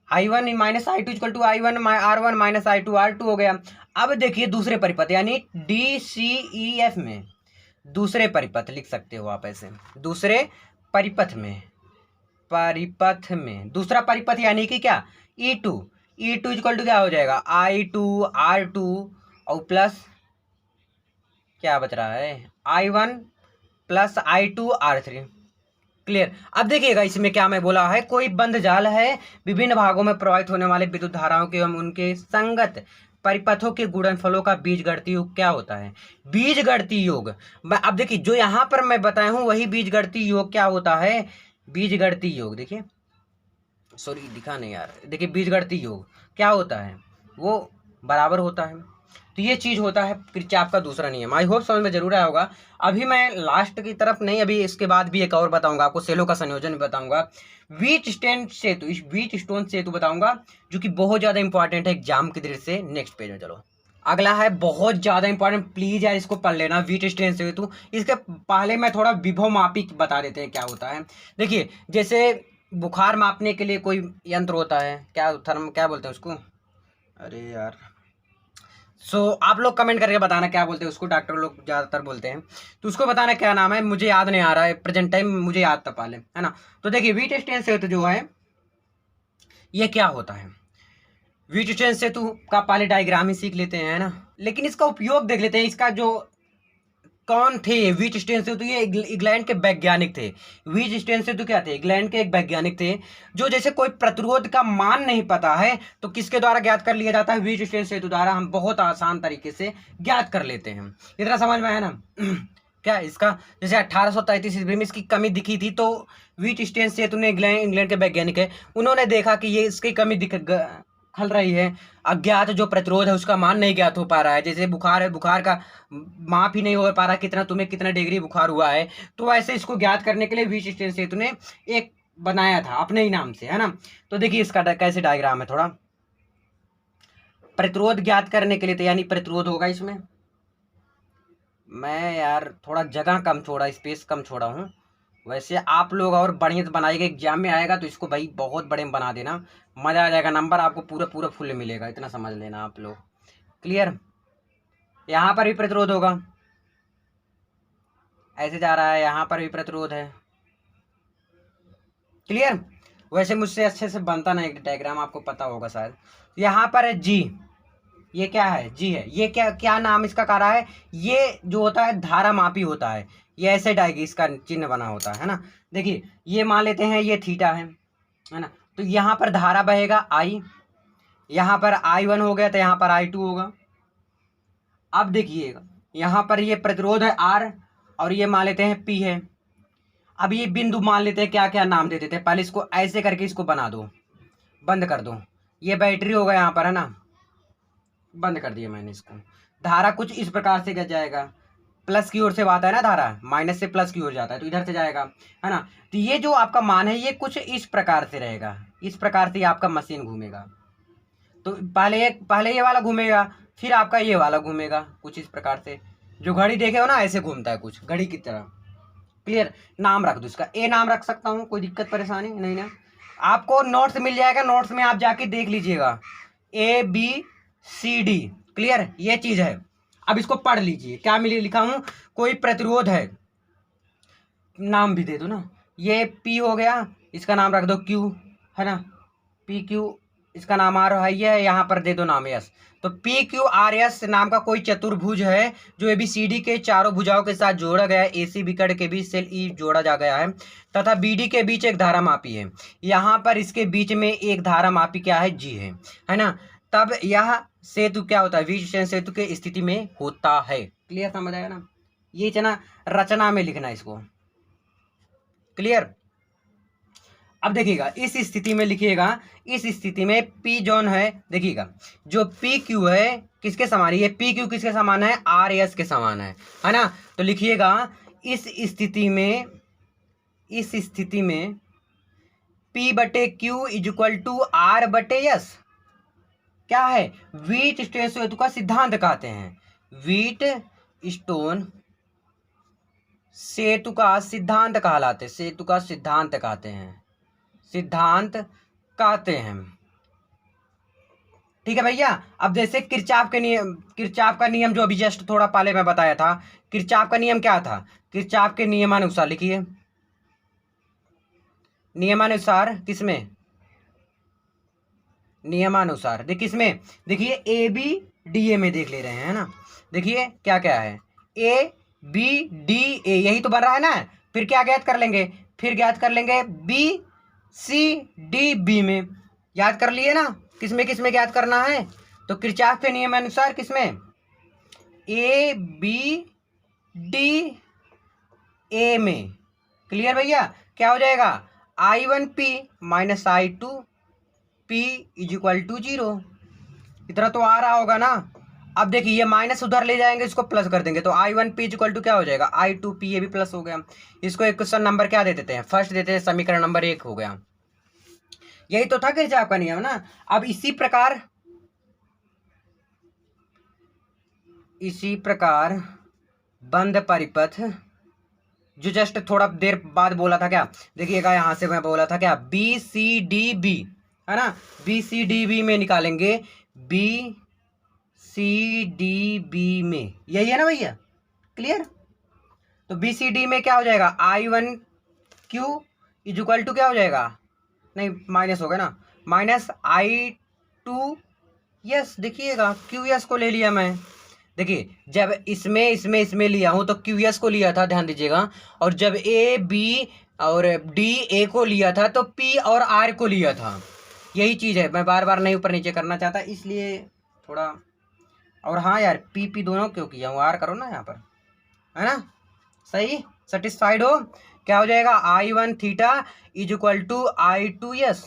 I1 minus I2 equal to I1 R1 minus I2 R2 हो गया। अब देखिए दूसरे परिपथ यानी DCEF में, दूसरे परिपथ लिख सकते हो आप ऐसे, दूसरे परिपथ में, दूसरा परिपथ यानी कि क्या, E2 इक्वल टू क्या हो जाएगा, I2 R2 और प्लस क्या बच रहा है, I1 plus I2 R3। Clear? अब देखिएगा इसमें क्या मैं बोला है, कोई बंद जाल है, विभिन्न भागों में प्रवाहित होने वाले विद्युत धाराओं के एवं उनके संगत परिपथों के गुणनफलों का बीजगणितीय योग क्या होता है, बीजगणितीय योग। अब देखिए जो यहां पर मैं बताया हूं वही बीजगणितीय योग क्या होता है, बीजगणितीय योग। देखिए, सॉरी दिखा नहीं यार, देखिए बीजगणितीय योग क्या होता है, वो बराबर होता है। तो ये चीज होता है किरचॉफ का दूसरा नियम। आई होप समझ में जरूर आया होगा। अभी मैं लास्ट की तरफ नहीं, अभी इसके बाद भी एक और बताऊंगा आपको, सेलों का संयोजन भी बताऊंगा, व्हीट स्टोन सेतु, इस व्हीट स्टोन सेतु बताऊंगा, जो कि बहुत ज्यादा इंपॉर्टेंट है एग्जाम की दृष्टि से। नेक्स्ट पेज में चलो, अगला है बहुत ज्यादा इंपॉर्टेंट, प्लीज यार इसको पढ़ लेना, व्हीट स्टोन सेतु। इसके पहले मैं थोड़ा विभव मापी बता देते हैं क्या होता है। देखिए जैसे बुखार मापने के लिए कोई यंत्र होता है, क्या थर्म क्या बोलते हैं उसको, अरे यार, आप लोग कमेंट करके बताना क्या बोलते हैं उसको, डॉक्टर लोग ज़्यादातर बोलते हैं, तो उसको बताना क्या नाम है, मुझे याद नहीं आ रहा है प्रेजेंट टाइम, मुझे याद था पहले, है ना। तो देखिए व्हीट स्टोन सेतु जो है ये क्या होता है, व्हीट स्टोन सेतु का पहले डायग्राम ही सीख लेते हैं, है ना, लेकिन इसका उपयोग देख लेते हैं। इसका जो कौन थे व्हीट स्टोन सेतु, ये इंग्लैंड के वैज्ञानिक थे। व्हीट स्टोन सेतु क्या थे, इंग्लैंड के एक वैज्ञानिक थे, जो जैसे कोई प्रतिरोध का मान नहीं पता है तो किसके द्वारा ज्ञात कर लिया जाता है, व्हीट स्टोन सेतु द्वारा हम बहुत आसान तरीके से ज्ञात कर लेते हैं। इतना समझ में आया ना। क्या इसका, जैसे 1833 ईस्वी में इसकी कमी दिखी थी, तो व्हीट स्टोन सेतु ने, इंग्लैंड के वैज्ञानिक है, उन्होंने देखा कि ये इसकी कमी खल रही है, अज्ञात जो प्रतिरोध है उसका मान नहीं ज्ञात हो पा रहा है। जैसे बुखार है, बुखार का माप ही नहीं हो पा रहा कितना तुम्हें कितना डिग्री बुखार हुआ है, तो ऐसे इसको ज्ञात करने के लिए व्हीट स्टोन सेतु ने एक बनाया था अपने ही नाम से, है ना। तो देखिए इसका कैसे डायग्राम है, थोड़ा प्रतिरोध ज्ञात करने के लिए, तो यानी प्रतिरोध होगा इसमें, मैं यार थोड़ा जगह कम छोड़ा, स्पेस कम छोड़ा हूँ। वैसे आप लोग और बढ़िया बनाएगा, एग्जाम में आएगा तो इसको भाई बहुत बड़े में बना देना, मजा आ जाएगा, नंबर आपको पूरा पूरा फुल मिलेगा, इतना समझ लेना आप लोग। क्लियर? यहाँ पर भी प्रतिरोध होगा, ऐसे जा रहा है, यहाँ पर भी प्रतिरोध है। क्लियर? वैसे मुझसे अच्छे से बनता नहीं डायग्राम, आपको पता होगा शायद। यहाँ पर है जी, ये क्या है, जी है। ये क्या क्या नाम इसका कह रहा है, ये जो होता है धारा मापी होता है, ये ऐसे डायगी इसका चिन्ह बना होता है ना। देखिए ये मान लेते हैं ये थीटा है ना। तो यहाँ पर धारा बहेगा आई, यहाँ पर I1 हो गया तो यहाँ पर I2 होगा। अब देखिएगा यहाँ पर ये प्रतिरोध है R और ये मान लेते हैं P है। अब ये बिंदु मान लेते हैं, क्या क्या नाम दे देते हैं, पहले इसको ऐसे करके इसको बना दो, बंद कर दो। ये बैटरी होगा यहाँ पर है ना, बंद कर दिया मैंने इसको। धारा कुछ इस प्रकार से गिर जाएगा, प्लस की ओर से आता है ना धारा, माइनस से प्लस की ओर जाता है तो इधर से जाएगा है ना। तो ये जो आपका मान है ये कुछ इस प्रकार से रहेगा, इस प्रकार से आपका मशीन घूमेगा। तो पहले ये वाला घूमेगा, फिर आपका ये वाला घूमेगा कुछ इस प्रकार से। जो घड़ी देखे हो ना ऐसे घूमता है कुछ घड़ी की तरह। क्लियर, नाम रख दो इसका, ए नाम रख सकता हूँ, कोई दिक्कत परेशानी नहीं ना। आपको नोट्स मिल जाएगा, नोट्स में आप जाके देख लीजिएगा ABCD। क्लियर, ये चीज है। अब इसको पढ़ लीजिए, क्या मिली लिखा हूं, कोई प्रतिरोध है, नाम भी दे दो ना। ये P हो गया, इसका नाम रख दो Q है ना, PQ, इसका नाम R है, ये यहाँ पर दे दो नाम S। तो PQRS नाम का कोई चतुर्भुज है जो ABCD के चारों भुजाओं के साथ जोड़ा गया है। AC विकर्ण के बीच सेल E जोड़ा जा गया है तथा BD के बीच एक धारा मापी है। यहाँ पर इसके बीच में एक धारा मापी क्या है, G है ना। तब यह सेतु क्या होता है, विषम सेतु के स्थिति में होता है। क्लियर, समझ आएगा ना। ये जना रचना में लिखना है इसको। क्लियर, अब देखिएगा इस स्थिति में लिखिएगा, इस स्थिति में P जॉन है, देखिएगा जो PQ है किसके समान है, ये PQ किसके समान है, RS के समान है ना। तो लिखिएगा इस स्थिति में P बटे Q इक्वल टू R बटे S क्या है, व्हीट स्टोन सेतु का सिद्धांत कहते हैं। व्हीट स्टोन सेतु का सिद्धांत कहलाते, सेतु का सिद्धांत कहते हैं, सिद्धांत कहते हैं। ठीक है भैया। अब जैसे किरचॉफ का नियम जो अभी जस्ट थोड़ा पहले मैं बताया था, किरचॉफ का नियम क्या था, किरचॉफ के नियमानुसार लिखिए, नियमानुसार किसमें, नियमानुसार देखिए किसमें, देखिए ABDA में देख ले रहे हैं ना। देखिए क्या क्या है, ABDA यही तो बन रहा है ना। फिर क्या ज्ञात कर लेंगे, फिर ज्ञात कर लेंगे BCDB में, याद कर लिए ना, किसमें किसमें ज्ञात करना है। तो किरचॉफ के नियमानुसार किसमें, ABDA में। क्लियर भैया, क्या हो जाएगा, I1P minus I2P equal to 0। इतना तो आ रहा होगा ना। अब देखिए ये माइनस उधर ले जाएंगे, इसको प्लस कर देंगे तो I1P इक्वल टू क्या हो जाएगा, I2P, ये भी प्लस हो गया। इसको एक क्वेश्चन नंबर क्या दे देते हैं, फर्स्ट देते हैं, समीकरण नंबर 1 हो गया। यही तो था किरचॉफ का नियम ना। अब इसी प्रकार बंद परिपथ जो जस्ट थोड़ा देर बाद बोला था, क्या देखिएगा यहाँ से मैं बोला था क्या, BCDB है ना, BCDB में निकालेंगे, BCDB में यही है ना भैया। क्लियर, तो BCD में क्या हो जाएगा, I1Q इक्वल टू क्या हो जाएगा, नहीं माइनस हो गया ना, माइनस I2S। देखिएगा QS को ले लिया मैं, देखिए जब इसमें लिया हूं तो QS को लिया था, ध्यान दीजिएगा। और जब AB और DA को लिया था तो P और R को लिया था। यही चीज़ है, मैं बार बार नहीं ऊपर नीचे करना चाहता इसलिए थोड़ा। और हाँ यार PP दोनों क्यों किया हूँ, R करो ना यहाँ पर, है ना। सही, सेटिस्फाइड हो। क्या हो जाएगा, I1 theta equal to I2S।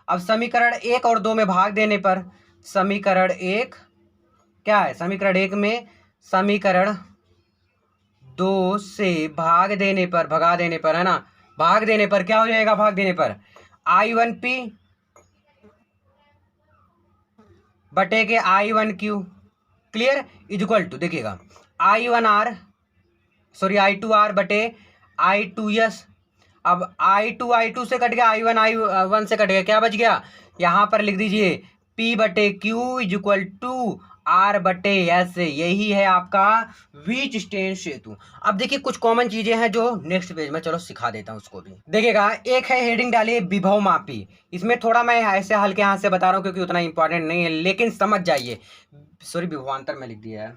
अब समीकरण 1 और 2 में भाग देने पर, समीकरण 1 क्या है, समीकरण 1 में समीकरण 2 से भगा देने पर है ना, भाग देने पर क्या हो जाएगा, भाग देने पर I1P बटे के I1Q। क्लियर, इक्वल टू देखिएगा I2R बटे I2S। अब I2 से कट गया, I1 से कट गया, क्या बच गया, यहाँ पर लिख दीजिए P बटे Q इक्वल टू आर बटे एस, यही है आपका वीच स्टेन सेतु। अब देखिए कुछ कॉमन चीजें हैं जो नेक्स्ट पेज में, चलो सिखा देता हूं उसको भी। देखिएगा एक है हेडिंग डालिए विभव मापी। इसमें थोड़ा मैं ऐसे हल्के हाथ से बता रहा हूं क्योंकि उतना इंपॉर्टेंट नहीं है, लेकिन समझ जाइए। सॉरी विभवांतर में लिख दिया है।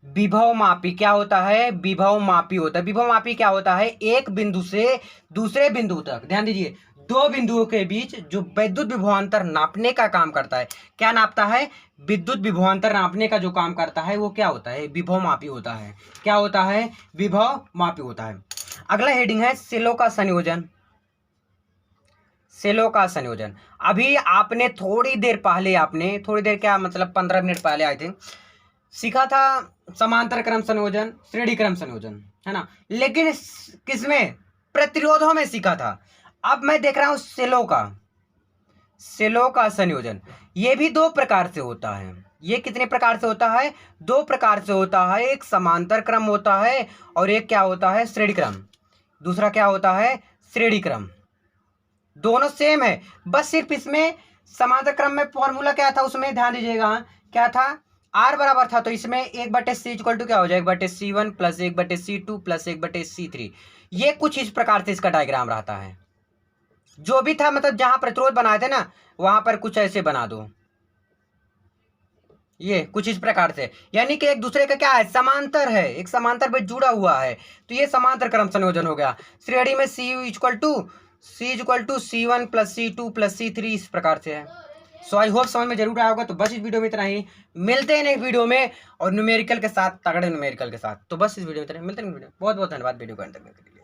विभव मापी क्या होता है? विभव मापी होता है। विभव मापी क्या होता है? एक बिंदु से दूसरे बिंदु तक, ध्यान दीजिए, दो बिंदुओं के बीच जो विद्युत विभवांतर नापने का काम करता है। क्या नापता है? विद्युत विभवांतर नापने का जो काम करता है वो क्या होता है? विभव मापी होता है। क्या होता है? विभव मापी होता है। अगला हेडिंग है सेलो का संयोजन। सेलो का संयोजन। अभी आपने थोड़ी देर पहले, आपने थोड़ी देर क्या मतलब 15 मिनट पहले आई थिंक सीखा था समांतर क्रम संयोजन, श्रेणी क्रम संयोजन, है ना। लेकिन किसमें? प्रतिरोधों में सीखा था। अब मैं देख रहा हूं सेलो का संयोजन। ये भी दो प्रकार से होता है। ये कितने प्रकार से होता है? दो प्रकार से होता है। एक समांतर क्रम होता है और एक क्या होता है? श्रेणी क्रम। दूसरा क्या होता है? श्रेणी क्रम। दोनों सेम है, बस सिर्फ इसमें समांतर क्रम में फॉर्मूला क्या था, उसमें ध्यान दीजिएगा क्या था? आर बराबर था, तो इसमें 1/c इक्वल टू क्या हो जाएगा? 1/c1 plus 1/c2 plus 1/c3। ये कुछ इस प्रकार से इसका डायग्राम रहता है। जो भी था मतलब जहां प्रतिरोध बनाए थे ना, वहां पर कुछ ऐसे बना दो, ये कुछ इस प्रकार से, यानी कि एक दूसरे का क्या है? समांतर है, एक समांतर में जुड़ा हुआ है, तो ये समांतर क्रम संयोजन हो गया। श्रेणी में C equal to C1 plus C2 plus C3 इस प्रकार से है। सो आई होप समझ में जरूर आया होगा। तो बस इस वीडियो में इतना ही, मिलते हैं नेक्स्ट वीडियो में और न्यूमेरिकल के साथ, तगड़े न्यूमेरिकल के साथ। तो बस इस वीडियो में इतना, मिलते हैं वीडियो। बहुत बहुत धन्यवाद वीडियो को अंत तक देखने के लिए।